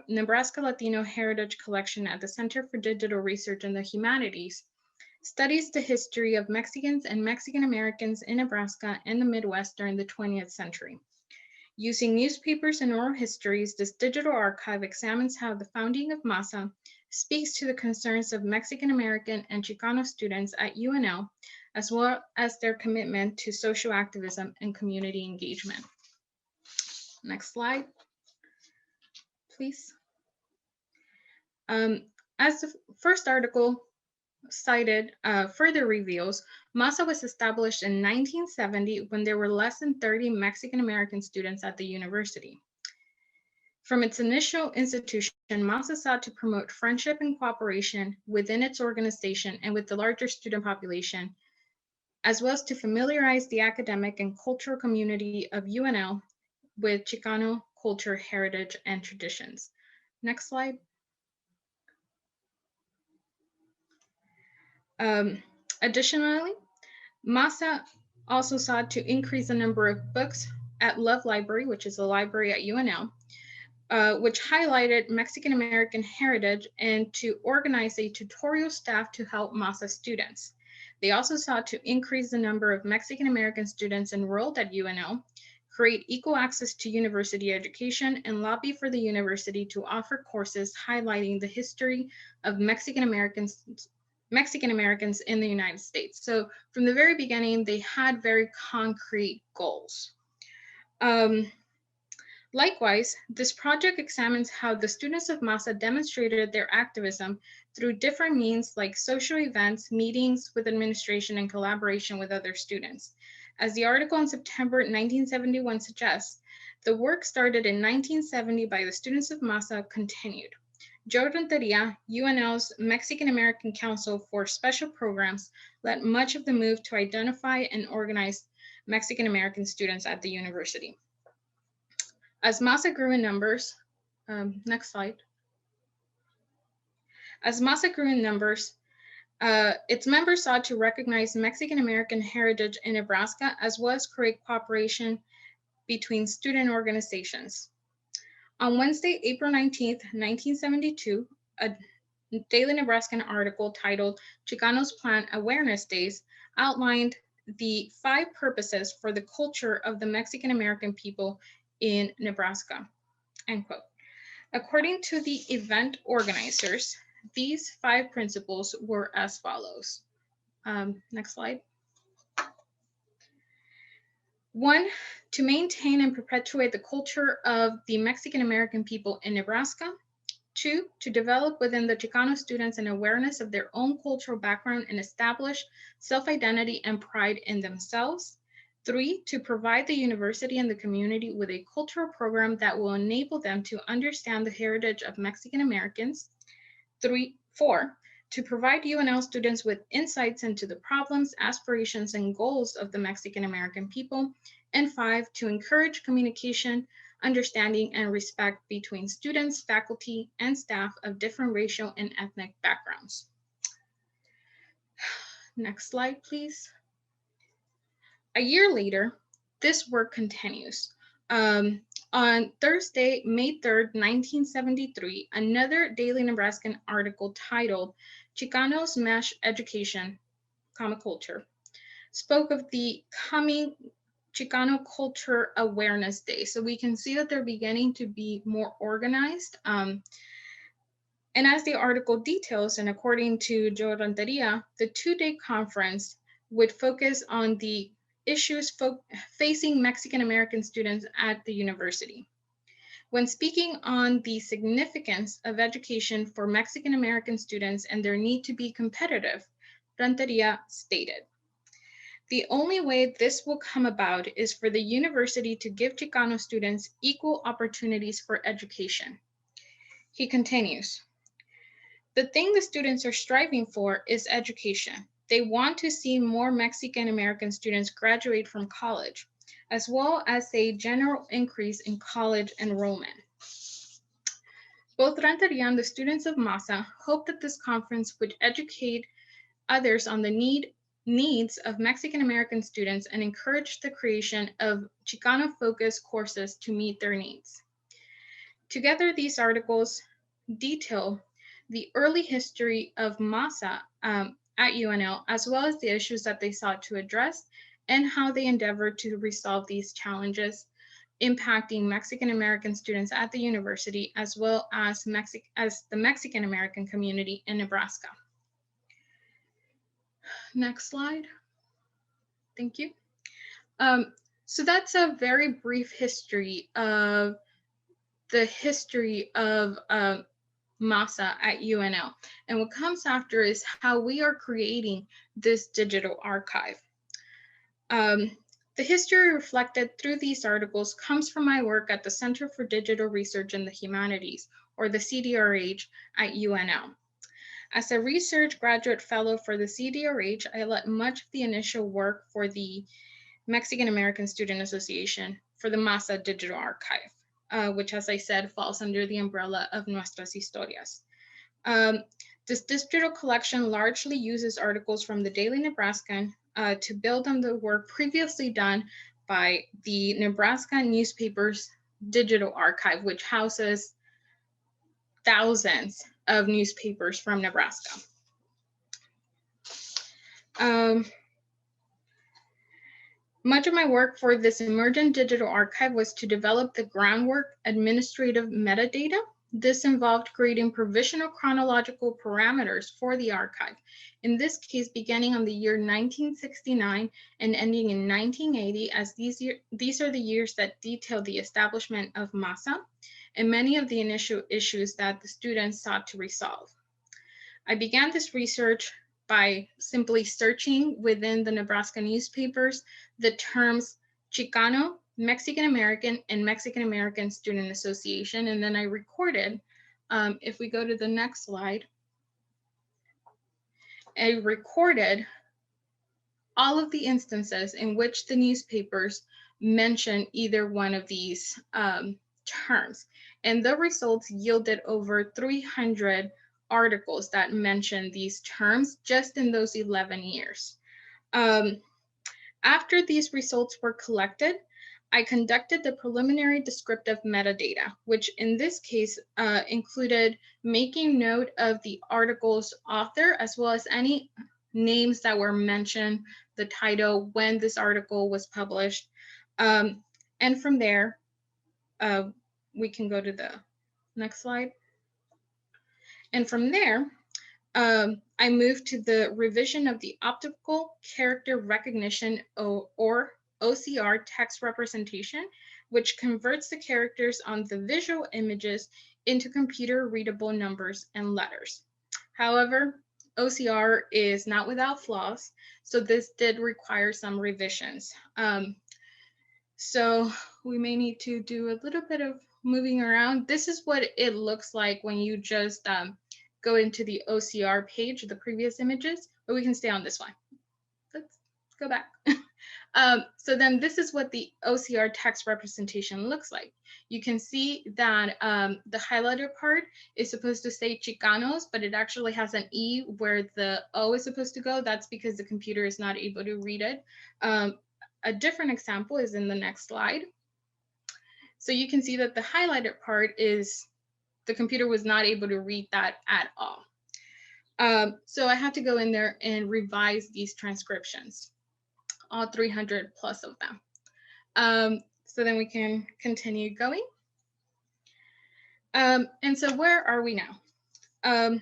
Nebraska Latino Heritage Collection at the Center for Digital Research in the Humanities, studies the history of Mexicans and Mexican Americans in Nebraska and the Midwest during the 20th century. Using newspapers and oral histories, this digital archive examines how the founding of MASA speaks to the concerns of Mexican American and Chicano students at UNL, as well as their commitment to social activism and community engagement. Next slide, please. As the first article cited further reveals, MASA was established in 1970 when there were less than 30 Mexican American students at the university. From its initial institution, MASA sought to promote friendship and cooperation within its organization and with the larger student population, as well as to familiarize the academic and cultural community of UNL with Chicano culture, heritage, and traditions. Next slide. Additionally, MASA also sought to increase the number of books at Love Library, which is a library at UNL, which highlighted Mexican American heritage, and to organize a tutorial staff to help MASA students. They also sought to increase the number of Mexican American students enrolled at UNL, create equal access to university education, and lobby for the university to offer courses highlighting the history of Mexican Americans in the United States. So from the very beginning, they had very concrete goals. Likewise, this project examines how the students of MASA demonstrated their activism through different means like social events, meetings with administration, and collaboration with other students. As the article in September 1971 suggests, the work started in 1970 by the students of MASA continued. Joe Renteria, UNL's Mexican American Council for Special Programs, led much of the move to identify and organize Mexican American students at the university. As MASA grew in numbers, next slide. As MASA grew in numbers, its members sought to recognize Mexican American heritage in Nebraska, as well as create cooperation between student organizations. On Wednesday, April 19th, 1972, a Daily Nebraskan article titled Chicanos Plan Awareness Days outlined the 5 purposes for the culture of the Mexican American people in Nebraska, end quote. According to the event organizers, these 5 principles were as follows. Next slide. 1, to maintain and perpetuate the culture of the Mexican American people in Nebraska. 2, to develop within the Chicano students an awareness of their own cultural background and establish self-identity and pride in themselves. 3, to provide the university and the community with a cultural program that will enable them to understand the heritage of Mexican Americans. 4, to provide UNL students with insights into the problems, aspirations, and goals of the Mexican American people. And 5, to encourage communication, understanding, and respect between students, faculty, and staff of different racial and ethnic backgrounds. Next slide, please. A year later, this work continues. On Thursday, May 3rd, 1973, another Daily Nebraskan article titled Chicanos Mesh Education, Culture spoke of the coming Chicano Culture Awareness Day. So we can see that they're beginning to be more organized. And as the article details, and according to Joe Renteria, the 2-day conference would focus on the issues facing Mexican American students at the university. When speaking on the significance of education for Mexican American students and their need to be competitive, Renteria stated, "The only way this will come about is for the university to give Chicano students equal opportunities for education." He continues, "The thing the students are striving for is education. They want to see more Mexican American students graduate from college, as well as a general increase in college enrollment." Both Renteria and the students of MASA hope that this conference would educate others on the needs of Mexican American students and encourage the creation of Chicano-focused courses to meet their needs. Together, these articles detail the early history of MASA at UNL, as well as the issues that they sought to address and how they endeavored to resolve these challenges impacting Mexican American students at the university, as well as the Mexican American community in Nebraska. Next slide. Thank you. So that's a very brief history of the history of MASA at UNL. And what comes after is how we are creating this digital archive. The history reflected through these articles comes from my work at the Center for Digital Research in the Humanities, or the CDRH at UNL. As a research graduate fellow for the CDRH, I led much of the initial work for the Mexican American Student Association for the MASA Digital Archive, which, as I said, falls under the umbrella of Nuestras Historias. This digital collection largely uses articles from the Daily Nebraskan to build on the work previously done by the Nebraska newspaper's digital archive, which houses thousands of newspapers from Nebraska. Much of my work for this emergent digital archive was to develop the groundwork administrative metadata. This involved creating provisional chronological parameters for the archive, in this case beginning on the year 1969 and ending in 1980, as these are the years that detail the establishment of MASA and many of the initial issues that the students sought to resolve. I began this research by simply searching within the Nebraska newspapers the terms Chicano, Mexican American, and Mexican American Student Association. And then I recorded, if we go to the next slide, I recorded all of the instances in which the newspapers mention either one of these terms. And the results yielded over 300 articles that mention these terms just in those 11 years. After these results were collected, I conducted the preliminary descriptive metadata, which in this case included making note of the article's author, as well as any names that were mentioned, the title, when this article was published. And from there, we can go to the next slide. And from there, I moved to the revision of the optical character recognition or OCR text representation, which converts the characters on the visual images into computer readable numbers and letters. However, OCR is not without flaws, so this did require some revisions. So we may need to do a little bit of moving around. This is what it looks like when you just go into the OCR page, the previous images, but we can stay on this one. Let's go back. So then this is what the OCR text representation looks like. You can see that the highlighter part is supposed to say Chicanos, but it actually has an E where the O is supposed to go. That's because the computer is not able to read it. A different example is in the next slide. So you can see that the highlighted part is the computer was not able to read that at all. So I had to go in there and revise these transcriptions, all 300 plus of them. So then we can continue going. And so where are we now?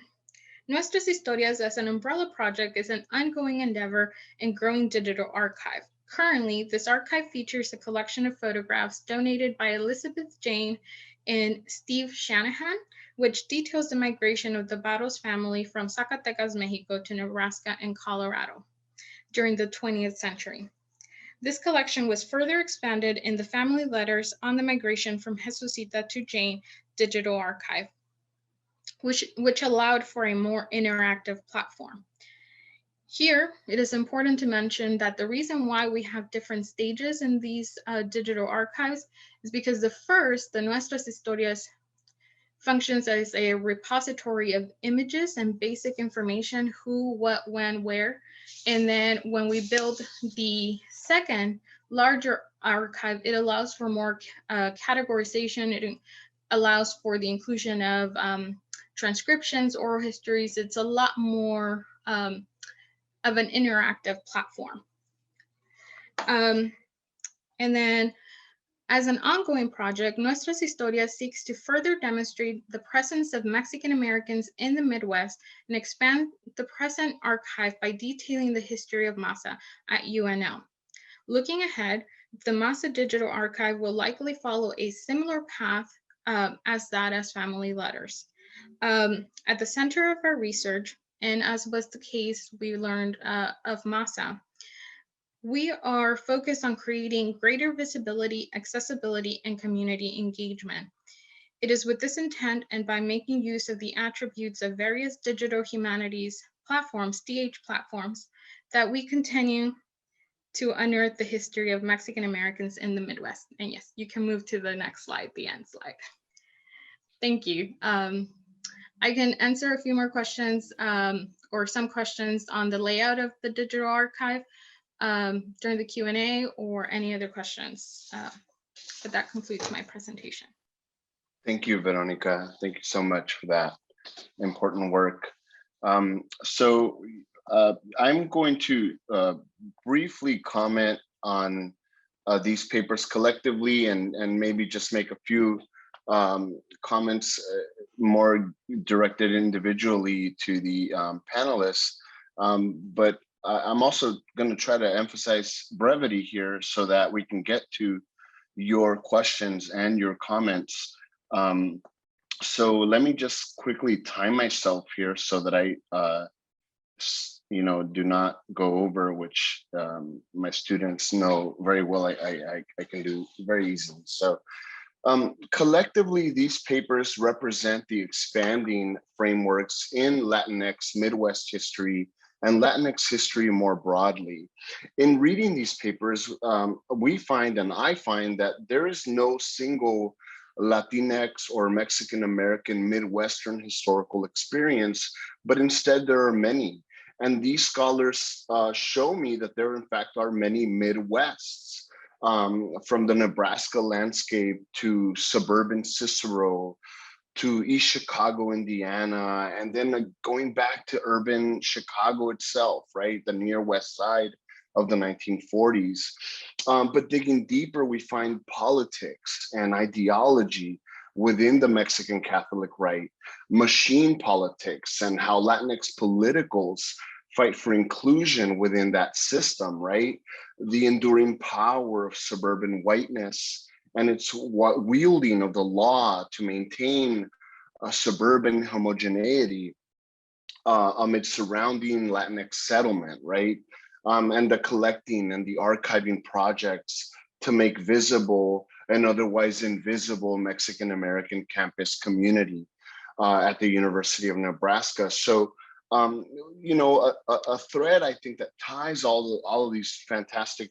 Nuestras Historias as an umbrella project is an ongoing endeavor and growing digital archive. Currently, this archive features a collection of photographs donated by Elizabeth Jane and Steve Shanahan, which details the migration of the Barros family from Zacatecas, Mexico to Nebraska and Colorado during the 20th century. This collection was further expanded in the family letters on the migration from Jesucita to Jane digital archive, which allowed for a more interactive platform. Here, it is important to mention that the reason why we have different stages in these digital archives is because the first, the Nuestras Historias, functions as a repository of images and basic information, who, what, when, where. And then when we build the second, larger archive, it allows for more categorization. It allows for the inclusion of transcriptions, oral histories. It's a lot more of an interactive platform. And then as an ongoing project, Nuestras Historias seeks to further demonstrate the presence of Mexican Americans in the Midwest and expand the present archive by detailing the history of Masa at UNL. Looking ahead, the Masa Digital Archive will likely follow a similar path as family letters. At the center of our research, and as was the case we learned of Masa, we are focused on creating greater visibility, accessibility, and community engagement. It is with this intent and by making use of the attributes of various digital humanities platforms, DH platforms, that we continue to unearth the history of Mexican Americans in the Midwest. And yes, you can move to the next slide, the end slide. Thank you. I can answer a few more questions or some questions on the layout of the digital archive during the Q&A or any other questions. But that concludes my presentation. Thank you, Veronica. Thank you so much for that important work. So I'm going to briefly comment on these papers collectively and maybe just make a few comments more directed individually to the panelists. But I'm also going to try to emphasize brevity here so that we can get to your questions and your comments. So let me just quickly time myself here so that I do not go over, which my students know very well I can do very easily. So collectively, these papers represent the expanding frameworks in Latinx Midwest history and Latinx history more broadly. In reading these papers, we find, and I find, that there is no single Latinx or Mexican American Midwestern historical experience, but instead there are many. And these scholars show me that there in fact are many Midwests. from the Nebraska landscape to suburban Cicero, to East Chicago, Indiana, and then going back to urban Chicago itself, right? The near west side of the 1940s. But digging deeper, we find politics and ideology within the Mexican Catholic right, machine politics, and how Latinx politicals fight for inclusion within that system, right? The enduring power of suburban whiteness and its wielding of the law to maintain a suburban homogeneity amid surrounding Latinx settlement, right? And the collecting and the archiving projects to make visible and otherwise invisible Mexican-American campus community at the University of Nebraska. So, you know, a thread I think that ties all of these fantastic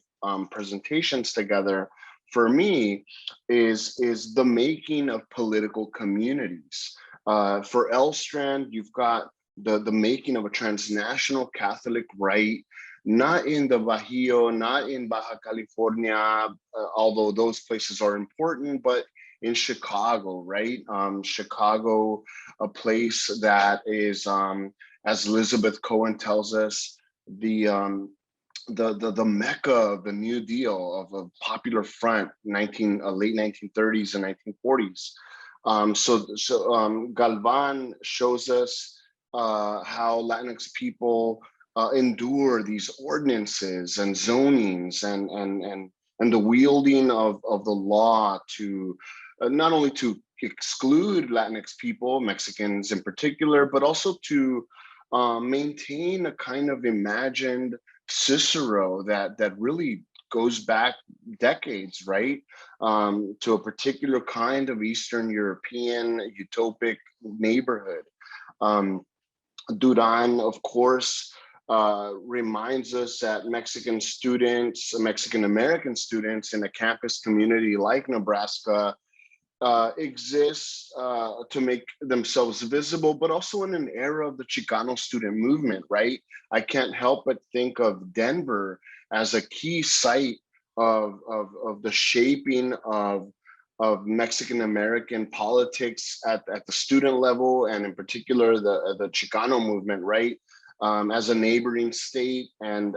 presentations together for me is the making of political communities. For Elstrand, you've got the making of a transnational Catholic right, not in the Bajío, not in Baja California, although those places are important, but in Chicago, right? Chicago, a place that is, as Elizabeth Cohen tells us, the mecca of the New Deal, of a popular front, late 1930s and 1940s. So Galvan shows us how Latinx people endure these ordinances and zonings and the wielding of the law to not only to exclude Latinx people, Mexicans in particular, but also to maintain a kind of imagined Cicero that really goes back decades, right? To a particular kind of Eastern European utopic neighborhood. Duran, of course, reminds us that Mexican students, Mexican-American students in a campus community like Nebraska exists to make themselves visible, but also in an era of the Chicano student movement, right? I can't help but think of Denver as a key site of the shaping of Mexican-American politics at the student level, and in particular the Chicano movement, right? As a neighboring state, and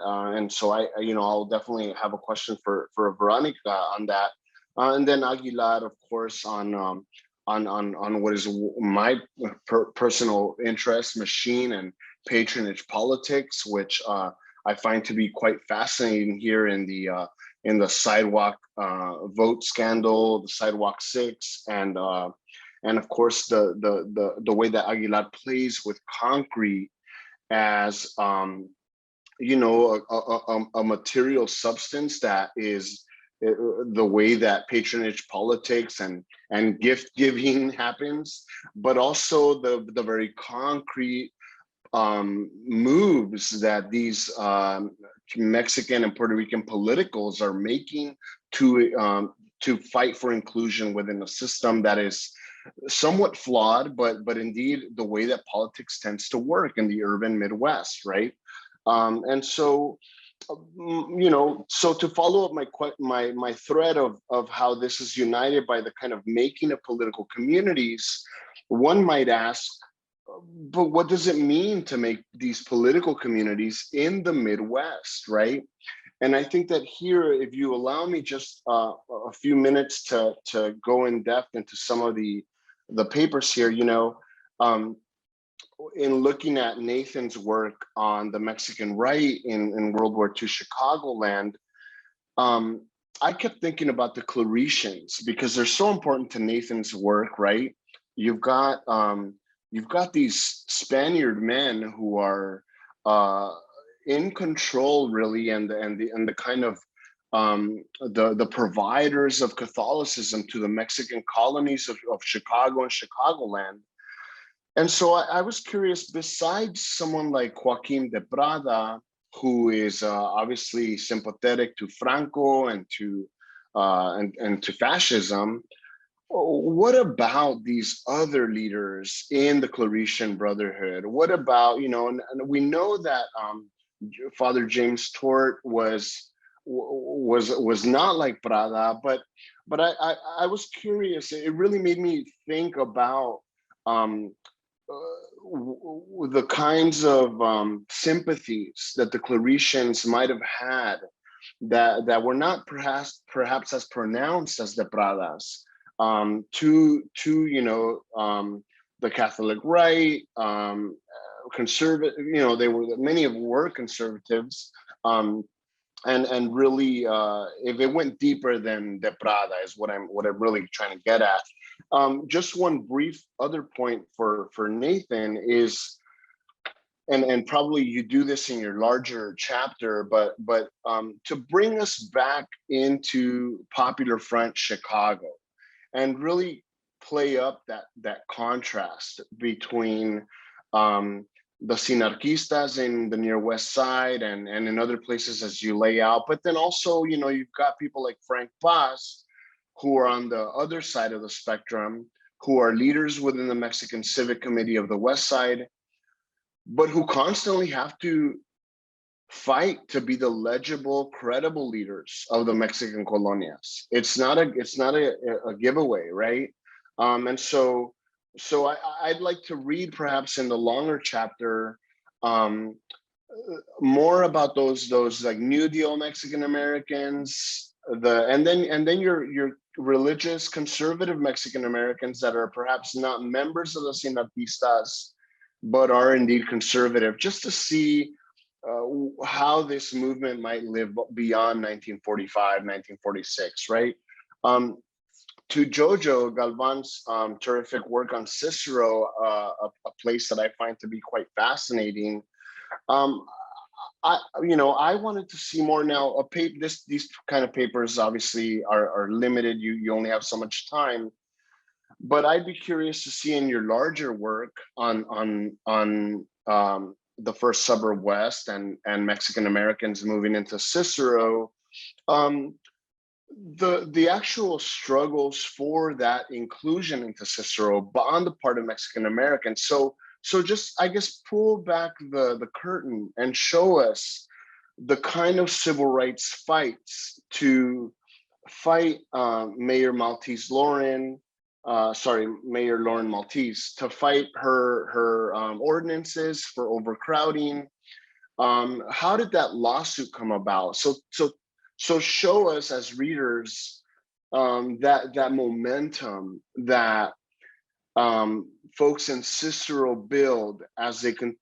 so I'll definitely have a question for Veronica on that, and then Aguilar, of course, on what is my personal interest, machine and patronage politics, which I find to be quite fascinating here in the sidewalk vote scandal, the Sidewalk 6, and of course the way that Aguilar plays with concrete as a material substance that is the way that patronage politics and gift giving happens, but also the very concrete moves that these Mexican and Puerto Rican politicals are making to fight for inclusion within a system that is somewhat flawed, but indeed the way that politics tends to work in the urban Midwest, right? And so, so to follow up my thread of how this is united by the kind of making of political communities, one might ask, but what does it mean to make these political communities in the Midwest, right? And I think that here, if you allow me just a few minutes to go in depth into some of the papers here, in looking at Nathan's work on the Mexican right in World War II Chicagoland, I kept thinking about the Claretians because they're so important to Nathan's work, right? You've got these Spaniard men who are in control, really, and the kind of the providers of Catholicism to the Mexican colonies of Chicago and Chicagoland. And so I was curious, besides someone like Joaquin de Prada, who is obviously sympathetic to Franco and to fascism, what about these other leaders in the Claretian Brotherhood? What about, and we know that Father James Tort was was not like Prada, but I was curious. It really made me think about the kinds of sympathies that the Claretians might have had that were not perhaps as pronounced as the Pradas, to the Catholic right, conservative. Many of were conservatives, and really, if it went deeper than the Prada is what I'm really trying to get at. Just one brief other point for Nathan is, and probably you do this in your larger chapter, but to bring us back into Popular Front Chicago and really play up that contrast between the Sinarquistas in the near West Side and in other places as you lay out, but then also, you've got people like Frank Paz, who are on the other side of the spectrum, who are leaders within the Mexican Civic Committee of the West Side, but who constantly have to fight to be the legible, credible leaders of the Mexican colonias. It's not a giveaway, right? And so I'd like to read perhaps in the longer chapter more about those like New Deal Mexican Americans, and then your religious conservative Mexican Americans that are perhaps not members of the Sinarquistas, but are indeed conservative, just to see how this movement might live beyond 1945, 1946, right? To Jojo Galvan's terrific work on Cicero, a place that I find to be quite fascinating. I wanted to see more now. These kind of papers obviously are limited. You only have so much time. But I'd be curious to see in your larger work on the first suburb West and Mexican Americans moving into Cicero, the actual struggles for that inclusion into Cicero on the part of Mexican Americans. So just, I guess, pull back the curtain and show us the kind of civil rights fights to fight Mayor Lauren Maltese, to fight her ordinances for overcrowding. How did that lawsuit come about? So show us as readers that momentum that folks in Cicero build as they kind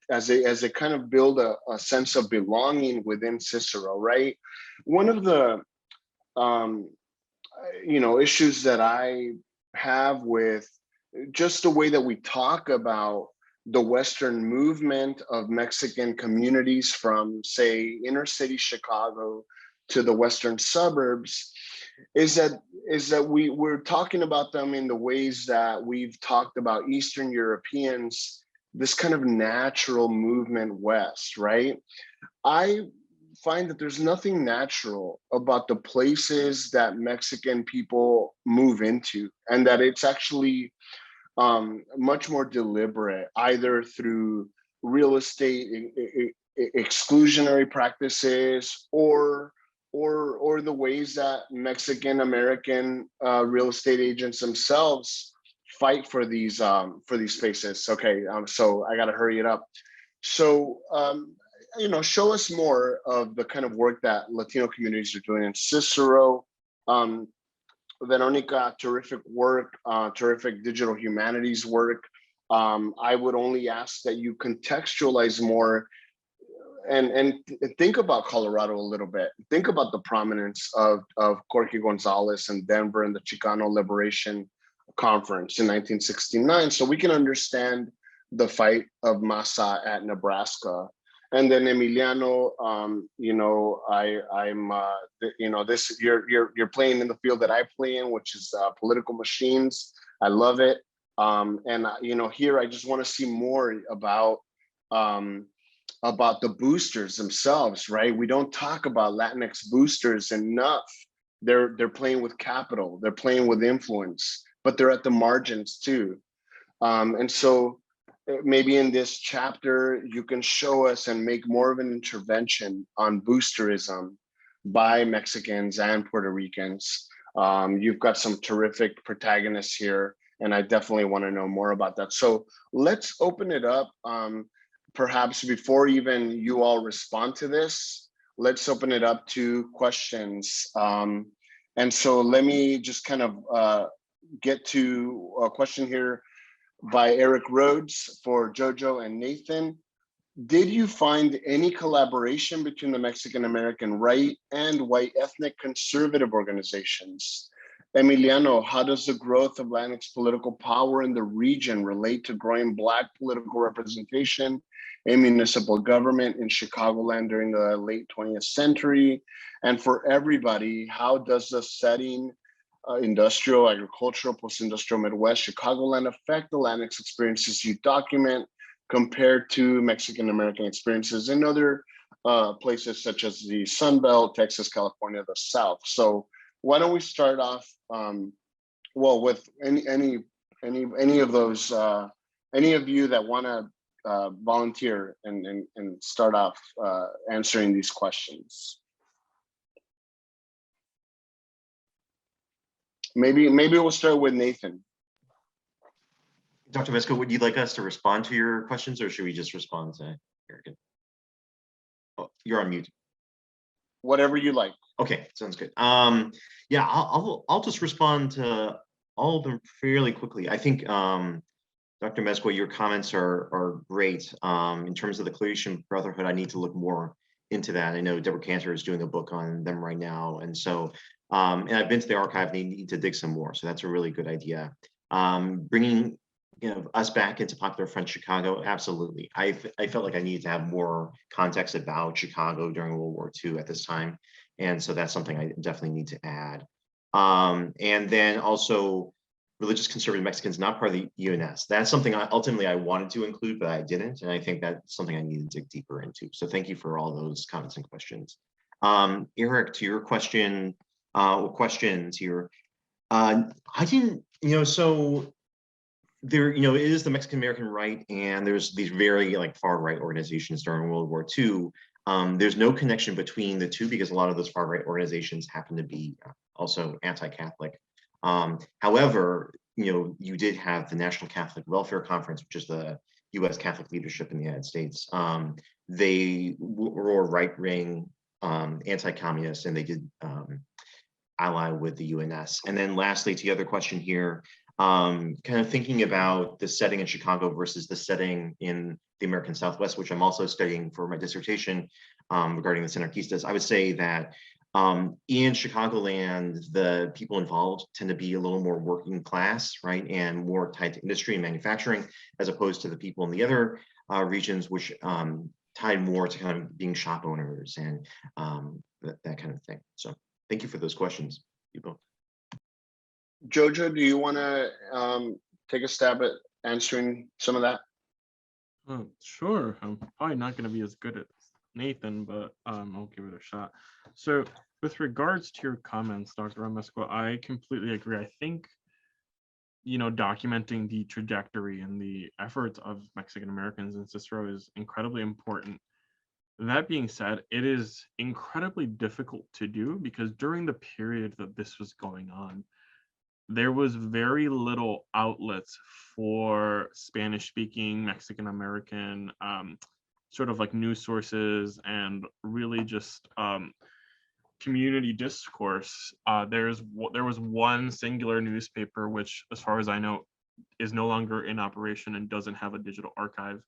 of build a sense of belonging within Cicero, right? One of the issues that I have with just the way that we talk about the Western movement of Mexican communities from, say, inner city Chicago to the Western suburbs is that we're talking about them in the ways that we've talked about Eastern Europeans, this kind of natural movement west, right? I find that there's nothing natural about the places that Mexican people move into, and that it's actually much more deliberate, either through real estate exclusionary practices or the ways that Mexican American real estate agents themselves fight for these spaces. Okay, so I got to hurry it up. So show us more of the kind of work that Latino communities are doing in Cicero. Veronica, terrific work, terrific digital humanities work. I would only ask that you contextualize more and think about Colorado a little bit. Think about the prominence of Jorge Gonzalez in Denver and the Chicano Liberation Conference in 1969, so we can understand the fight of Masa at Nebraska. And then Emiliano, you're playing in the field that I play in, which is political machines. I love it. Here I just want to see more about the boosters themselves, right? We don't talk about Latinx boosters enough. They're playing with capital, they're playing with influence, but they're at the margins too. And so maybe in this chapter, you can show us and make more of an intervention on boosterism by Mexicans and Puerto Ricans. You've got some terrific protagonists here, and I definitely want to know more about that. So let's open it up. Perhaps before even you all respond to this, let's open it up to questions. And so let me just kind of get to a question here by Eric Rhodes for Jojo and Nathan. Did you find any collaboration between the Mexican American right and white ethnic conservative organizations? Emiliano, how does the growth of Latinx political power in the region relate to growing Black political representation in municipal government in Chicagoland during the late 20th century? And for everybody, how does the setting, industrial, agricultural, post-industrial Midwest, Chicagoland affect the Latinx experiences you document compared to Mexican American experiences in other places such as the Sun Belt, Texas, California, the South? So why don't we start off, well, with any of those, any of you that want to volunteer and start off answering these questions. Maybe we'll start with Nathan. Dr. Vesco, would you like us to respond to your questions, or should we just respond to Eric? Oh, you're on mute. Whatever you like. Okay, sounds good. Yeah, I'll just respond to all of them fairly quickly. I think Dr. Mezcua, your comments are great. In terms of the Claretian Brotherhood, I need to look more into that. I know Deborah Cantor is doing a book on them right now, and so and I've been to the archive and they need to dig some more. So that's a really good idea. Bringing us back into Popular Front Chicago, absolutely. I felt like I needed to have more context about Chicago during World War II at this time. And so that's something I definitely need to add. And then also religious conservative Mexicans, not part of the UNS. That's something ultimately I wanted to include, but I didn't. And I think that's something I need to dig deeper into. So thank you for all those comments and questions. Eric, to your question, questions here. I didn't, so there, it is the Mexican American right, and there's these very far right organizations during World War II. There's no connection between the two because a lot of those far right organizations happen to be also anti-Catholic. However, you did have the National Catholic Welfare Conference, which is the U.S. Catholic leadership in the United States. They were right-wing, anti-communist, and they did ally with the UNS. And then lastly, to the other question here, kind of thinking about the setting in Chicago versus the setting in the American Southwest, which I'm also studying for my dissertation regarding the Anarchistas, I would say that in Chicagoland, the people involved tend to be a little more working class, right, and more tied to industry and manufacturing, as opposed to the people in the other regions, which tied more to kind of being shop owners and that kind of thing. So thank you for those questions, people. Jojo, do you want to take a stab at answering some of that? Sure. I'm probably not going to be as good as Nathan, but I'll give it a shot. So with regards to your comments, Dr. Ramesco, I completely agree. I think, documenting the trajectory and the efforts of Mexican Americans in Cicero is incredibly important. That being said, it is incredibly difficult to do because during the period that this was going on, there was very little outlets for Spanish-speaking Mexican American sort of news sources and really just community discourse. There was one singular newspaper, which, as far as I know, is no longer in operation and doesn't have a digital archive.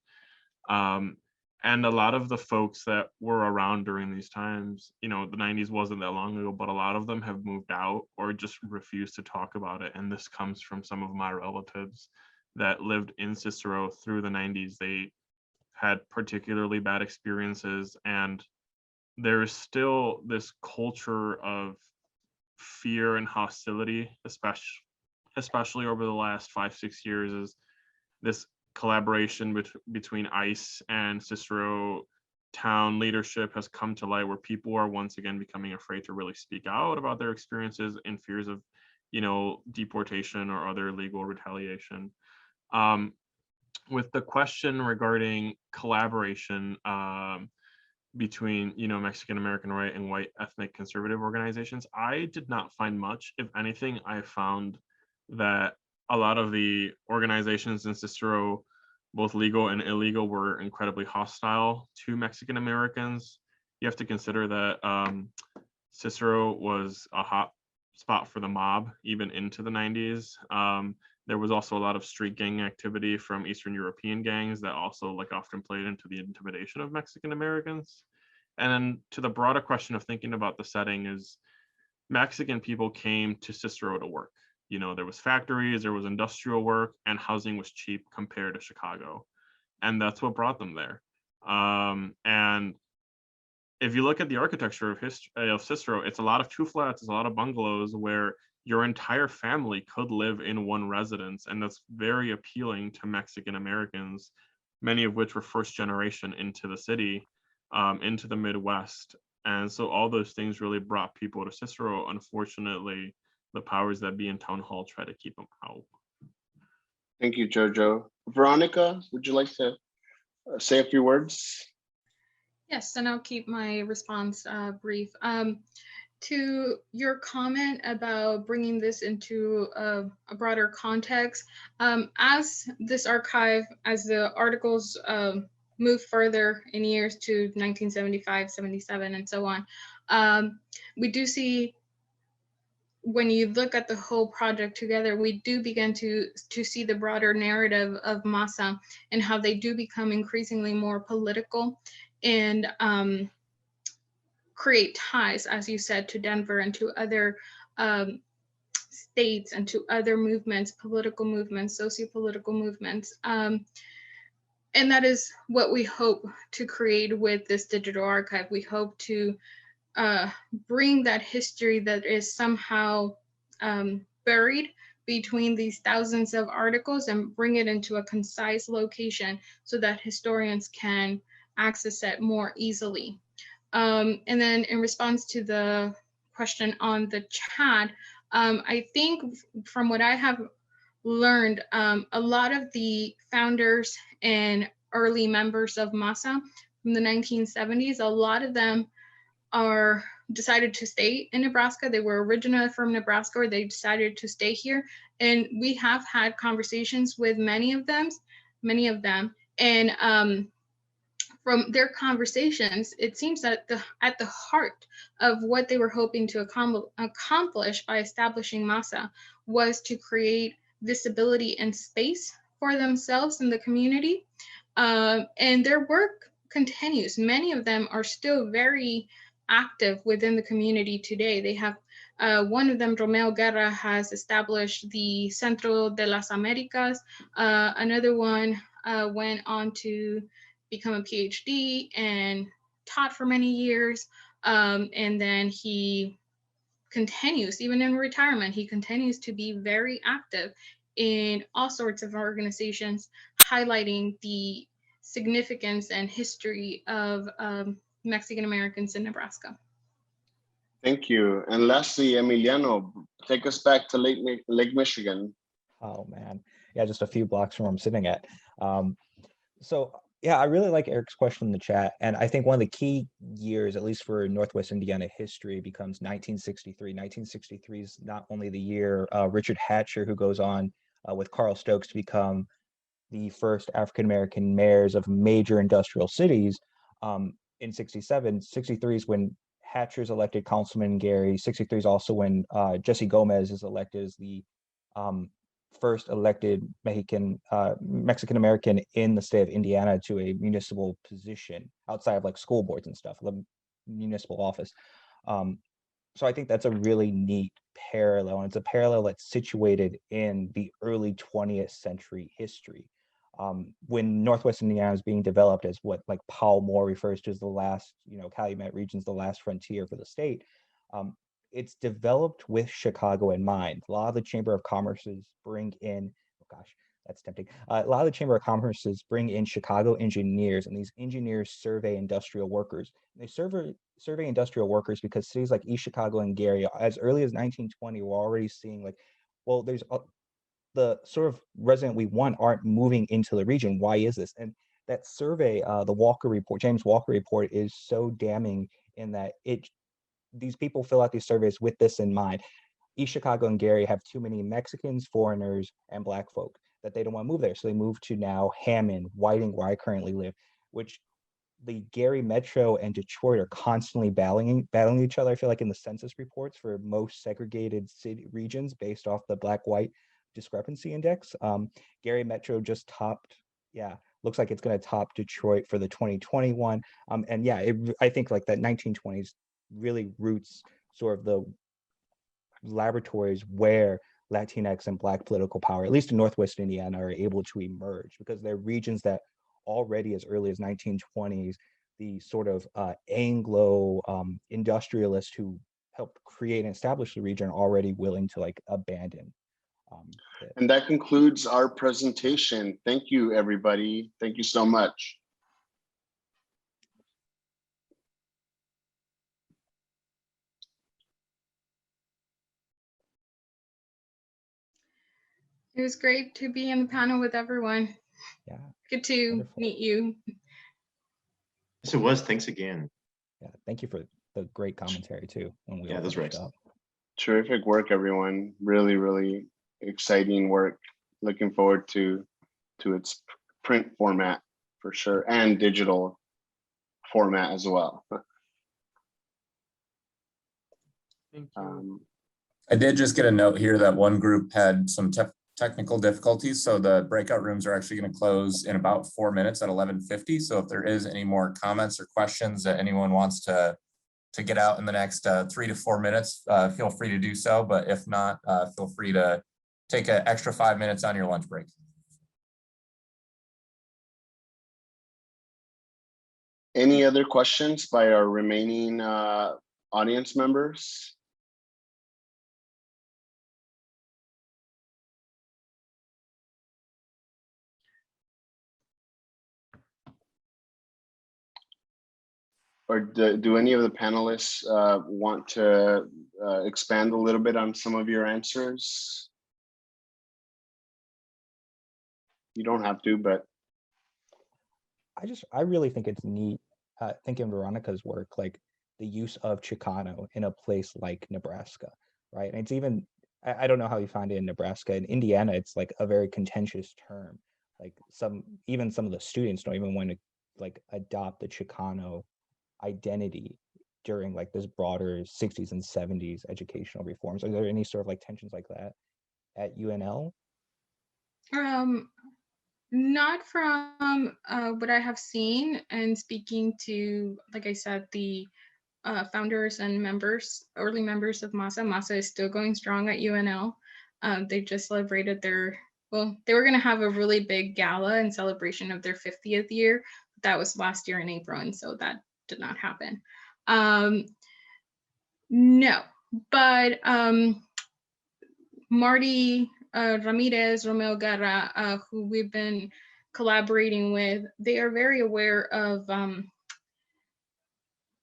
And a lot of the folks that were around during these times, the 90s wasn't that long ago, but a lot of them have moved out or just refused to talk about it. And this comes from some of my relatives that lived in Cicero through the 90s. They had particularly bad experiences, and there is still this culture of fear and hostility, especially over the last 5-6 years, is this collaboration between ICE and Cicero town leadership has come to light, where people are once again becoming afraid to really speak out about their experiences in fears of, deportation or other legal retaliation. With the question regarding collaboration, between, Mexican American right and white ethnic conservative organizations. I did not find much. If anything, I found that a lot of the organizations in Cicero, both legal and illegal, were incredibly hostile to Mexican Americans. You have to consider that Cicero was a hot spot for the mob even into the 90s. There was also a lot of street gang activity from Eastern European gangs that also often played into the intimidation of Mexican Americans. And then to the broader question of thinking about the setting is Mexican people came to Cicero to work. There was factories, there was industrial work, and housing was cheap compared to Chicago. And that's what brought them there. And if you look at the architecture of Cicero, it's a lot of two flats, it's a lot of bungalows where your entire family could live in one residence. And that's very appealing to Mexican Americans, many of which were first generation into the city, into the Midwest. And so all those things really brought people to Cicero. Unfortunately, the powers that be in town hall try to keep them out. Thank you, Jojo. Veronica, would you like to say a few words? Yes, and I'll keep my response brief. To your comment about bringing this into a broader context, as this archive, as the articles move further in years to 1975, 77, and so on, we do see, when you look at the whole project together, we do begin to see the broader narrative of Masa and how they do become increasingly more political and create ties, as you said, to Denver and to other states and to other movements, political movements, socio-political movements. And that is what we hope to create with this digital archive. We hope to bring that history that is somehow buried between these thousands of articles and bring it into a concise location so that historians can access it more easily. And then in response to the question on the chat, I think from what I have learned, a lot of the founders and early members of Masa from the 1970s, a lot of them decided to stay in Nebraska. They were originally from Nebraska, or they decided to stay here. And we have had conversations with many of them. And from their conversations, it seems that at the heart of what they were hoping to accomplish by establishing Masa was to create visibility and space for themselves in the community. And their work continues. Many of them are still very active within the community today. They have one of them, Romeo Guerra, has established the Centro de las Americas. Another one went on to become a PhD and taught for many years. And then he continues, even in retirement, he continues to be very active in all sorts of organizations, highlighting the significance and history of Mexican Americans in Nebraska. Thank you. And lastly, Emiliano, take us back to Lake Michigan. Oh man, yeah, just a few blocks from where I'm sitting at. So yeah, I really like Eric's question in the chat, and I think one of the key years, at least for Northwest Indiana history, becomes 1963. 1963 is not only the year Richard Hatcher, who goes on with Carl Stokes to become the first African-American mayors of major industrial cities in 67. 63 is when Hatcher's elected Councilman Gary. 63 is also when Jesse Gomez is elected as the first elected Mexican American in the state of Indiana to a municipal position outside of school boards and stuff, the municipal office. So I think that's a really neat parallel, and it's a parallel that's situated in the early 20th century history. When Northwest Indiana is being developed as what Paul Moore refers to as the last, Calumet region's the last frontier for the state. It's developed with Chicago in mind. A lot of the Chamber of Commerce's bring in, oh gosh, that's tempting. A lot of the Chamber of Commerce's bring in Chicago engineers, and these engineers survey industrial workers. They survey industrial workers because cities like East Chicago and Gary, as early as 1920, were already seeing well, there's the sort of resident we want aren't moving into the region. Why is this? And that survey, the Walker report, James Walker report, is so damning in that these people fill out these surveys with this in mind. East Chicago and Gary have too many Mexicans, foreigners, and Black folk that they don't want to move there. So they move to now Hammond, Whiting, where I currently live, which the Gary Metro and Detroit are constantly battling each other. I feel like in the census reports for most segregated city regions based off the Black-White discrepancy index. Gary Metro just topped, looks like it's going to top Detroit for the 2021. And yeah, I think like that 1920s really roots sort of the laboratories where Latinx and Black political power, at least in Northwest Indiana, are able to emerge, because they're regions that already as early as 1920s, the sort of Anglo industrialists who helped create and establish the region are already willing to like abandon. And that concludes our presentation. Thank you, everybody. Thank you so much. It was great to be in the panel with everyone. Yeah. Good to Wonderful. meet you. Yes, it was. Thanks again. Yeah, thank you for the great commentary too. When we Yeah, those were finished excellent. up. Terrific work, everyone. Really, really exciting work. Looking forward to its print format for sure, and digital format as well. Thank you. I did just get a note here that one group had some technical difficulties, so the breakout rooms are actually going to close in about 4 minutes at 11:50. So if there is any more comments or questions that anyone wants to get out in the next 3 to 4 minutes, feel free to do so. But if not, feel free to take an extra 5 minutes on your lunch break. Any other questions by our remaining audience members? Or do any of the panelists want to expand a little bit on some of your answers? You don't have to, but. I really think it's neat, thinking of Veronica's work, like the use of Chicano in a place like Nebraska, right? And it's even, I don't know how you find it in Nebraska. In Indiana, it's like a very contentious term. Like even some of the students don't even want to like adopt the Chicano identity during like this broader 60s and 70s educational reforms. Are there any sort of like tensions like that at UNL? Not from what I have seen, and speaking to, like I said, the founders and members, early members of MASA. MASA is still going strong at UNL. They just celebrated they were going to have a really big gala in celebration of their 50th year. That was last year in April, and so that did not happen. No, but Marty Ramirez, Romeo Guerra, who we've been collaborating with, they are very aware of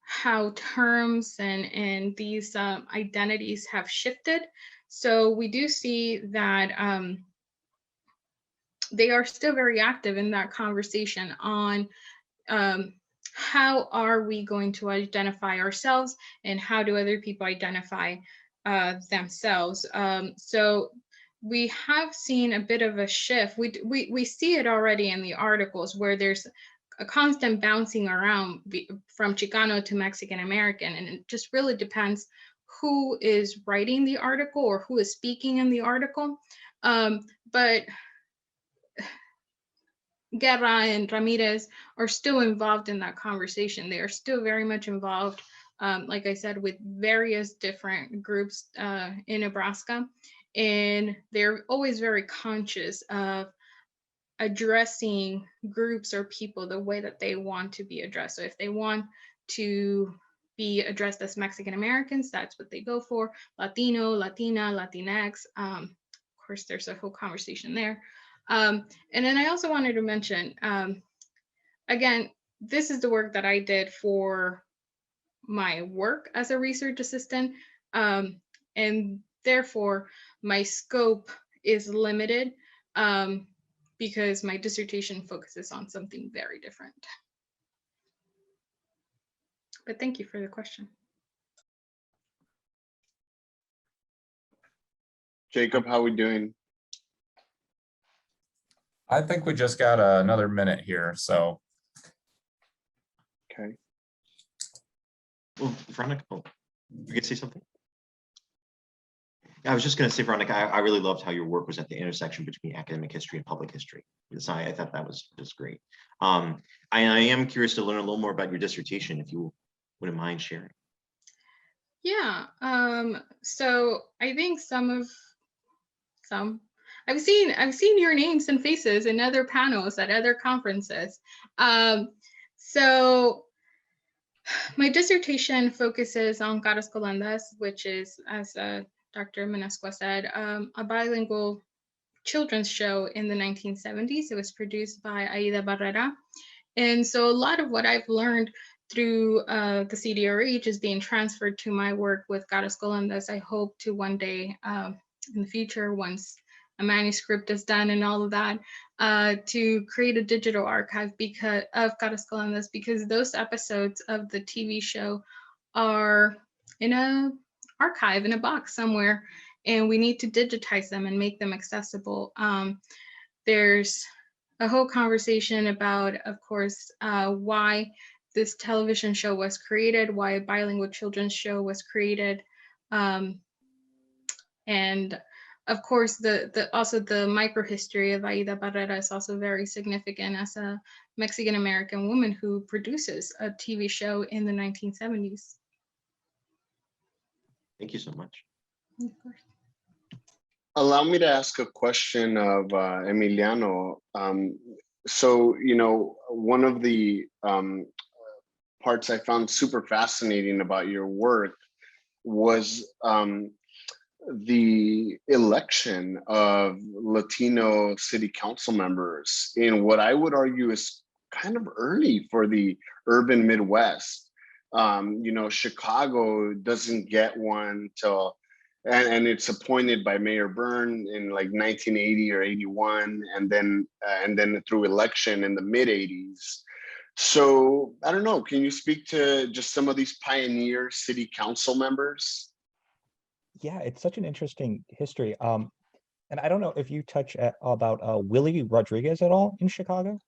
how terms and these identities have shifted. So we do see that they are still very active in that conversation on how are we going to identify ourselves and how do other people identify themselves. So we have seen a bit of a shift. We see it already in the articles where there's a constant bouncing around from Chicano to Mexican American, and it just really depends who is writing the article or who is speaking in the article. But Guerra and Ramirez are still involved in that conversation. They are still very much involved, like I said, with various different groups in Nebraska. And they're always very conscious of addressing groups or people the way that they want to be addressed. So if they want to be addressed as Mexican Americans, that's what they go for. Latino, Latina, Latinx. Of course, there's a whole conversation there. And then I also wanted to mention, again, this is the work that I did for my work as a research assistant. And therefore, my scope is limited. because my dissertation focuses on something very different. But thank you for the question. Jacob, how we doing? I think we just got another minute here, so. Okay. Well, Veronica, you can say something? I was just going to say, Veronica, I really loved how your work was at the intersection between academic history and public history. So I thought that was just great. I am curious to learn a little more about your dissertation, if you wouldn't mind sharing. Yeah, so I think I've seen your names and faces in other panels at other conferences. So my dissertation focuses on Caras Colandas, which is, as Dr. Manesqua said, a bilingual children's show in the 1970s. It was produced by Aida Barrera. And so a lot of what I've learned through the CDRH is being transferred to my work with Caras Colandas. I hope to one day in the future, once a manuscript is done and all of that, to create a digital archive of Caras Colandas, because those episodes of the TV show are in a archive in a box somewhere, and we need to digitize them and make them accessible. There's a whole conversation about, of course, why this television show was created, why a bilingual children's show was created, and of course, also the microhistory of Aida Barrera is also very significant as a Mexican American woman who produces a TV show in the 1970s. Thank you so much. Of course. Allow me to ask a question of Emiliano. So, you know, one of the parts I found super fascinating about your work was the election of Latino city council members in what I would argue is kind of early for the urban Midwest. You know, Chicago doesn't get one till, and it's appointed by Mayor Byrne in like 1980 or 81, and then through election in the mid 80s. So I don't know, can you speak to just some of these pioneer city council members? Yeah, it's such an interesting history. And I don't know if you touch about Willie Rodriguez at all in Chicago.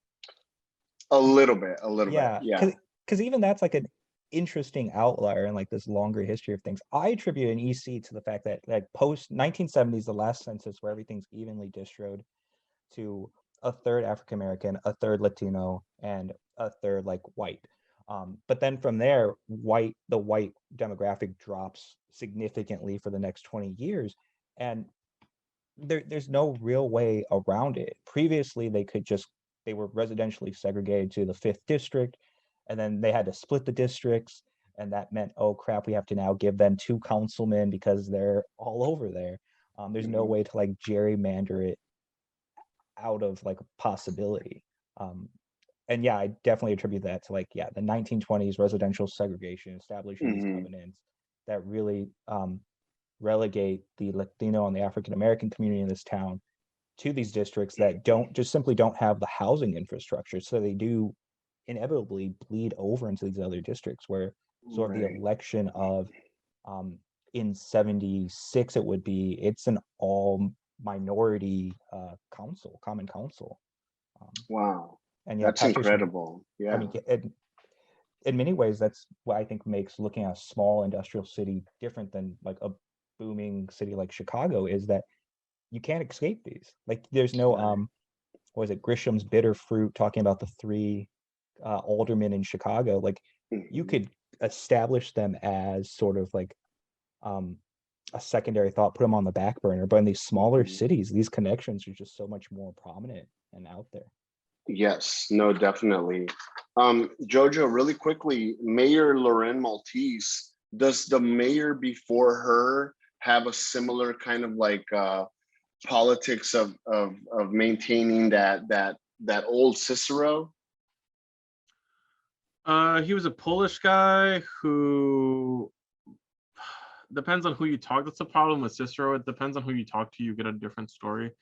A little bit, Yeah, yeah. because even that's like an interesting outlier in like this longer history of things. I attribute an EC to the fact that like post 1970s, the last census where everything's evenly distroed, to a third African American, a third Latino, and a third like white. But then from there, the white demographic drops significantly for the next 20 years. And there's no real way around it. Previously, they were residentially segregated to the 5th district, and then they had to split the districts. And that meant, oh crap, we have to now give them 2 councilmen because they're all over there. There's no way to like gerrymander it out of like a possibility. And yeah, I definitely attribute that to like, yeah, the 1920s residential segregation, establishing these covenants that really relegate the Latino and the African American community in this town to these districts that simply don't have the housing infrastructure. So they do inevitably bleed over into these other districts where sort of the election of in 76, it's an all minority common council. Wow. And yeah, That's incredible. Yeah. I mean, in many ways, that's what I think makes looking at a small industrial city different than like a booming city like Chicago, is that you can't escape these. Like there's no, what was it, Grisham's Bitter Fruit, talking about the 3 aldermen in Chicago. Like you could establish them as sort of like a secondary thought, put them on the back burner. But in these smaller cities, these connections are just so much more prominent and out there. Yes, no, definitely. Jojo, really quickly, Mayor Loren Maltese, does the mayor before her have a similar kind of like politics of maintaining that old Cicero? He was a Polish guy who, depends on who you talk. That's the problem with Cicero. It depends on who you talk to, you get a different story.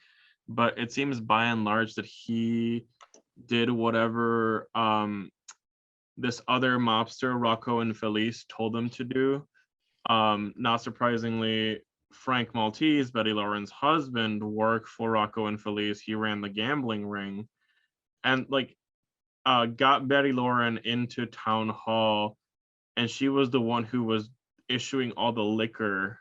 but it seems by and large that he did whatever this other mobster, Rocco Infelice, told him to do. Not surprisingly, Frank Maltese, Betty Lauren's husband, worked for Rocco Infelice. He ran the gambling ring and like got Betty Lauren into town hall, and she was the one who was issuing all the liquor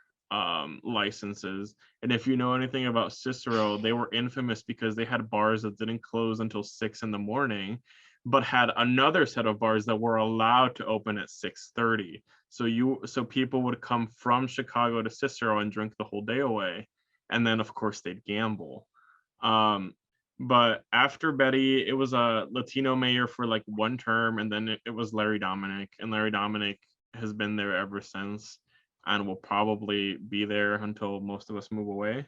licenses. And if you know anything about Cicero, they were infamous because they had bars that didn't close until 6 in the morning, but had another set of bars that were allowed to open at 6:30. So people would come from Chicago to Cicero and drink the whole day away, and then of course they'd gamble. But after Betty, it was a Latino mayor for like one term, and then it was Larry Dominic, and Larry Dominic has been there ever since and will probably be there until most of us move away.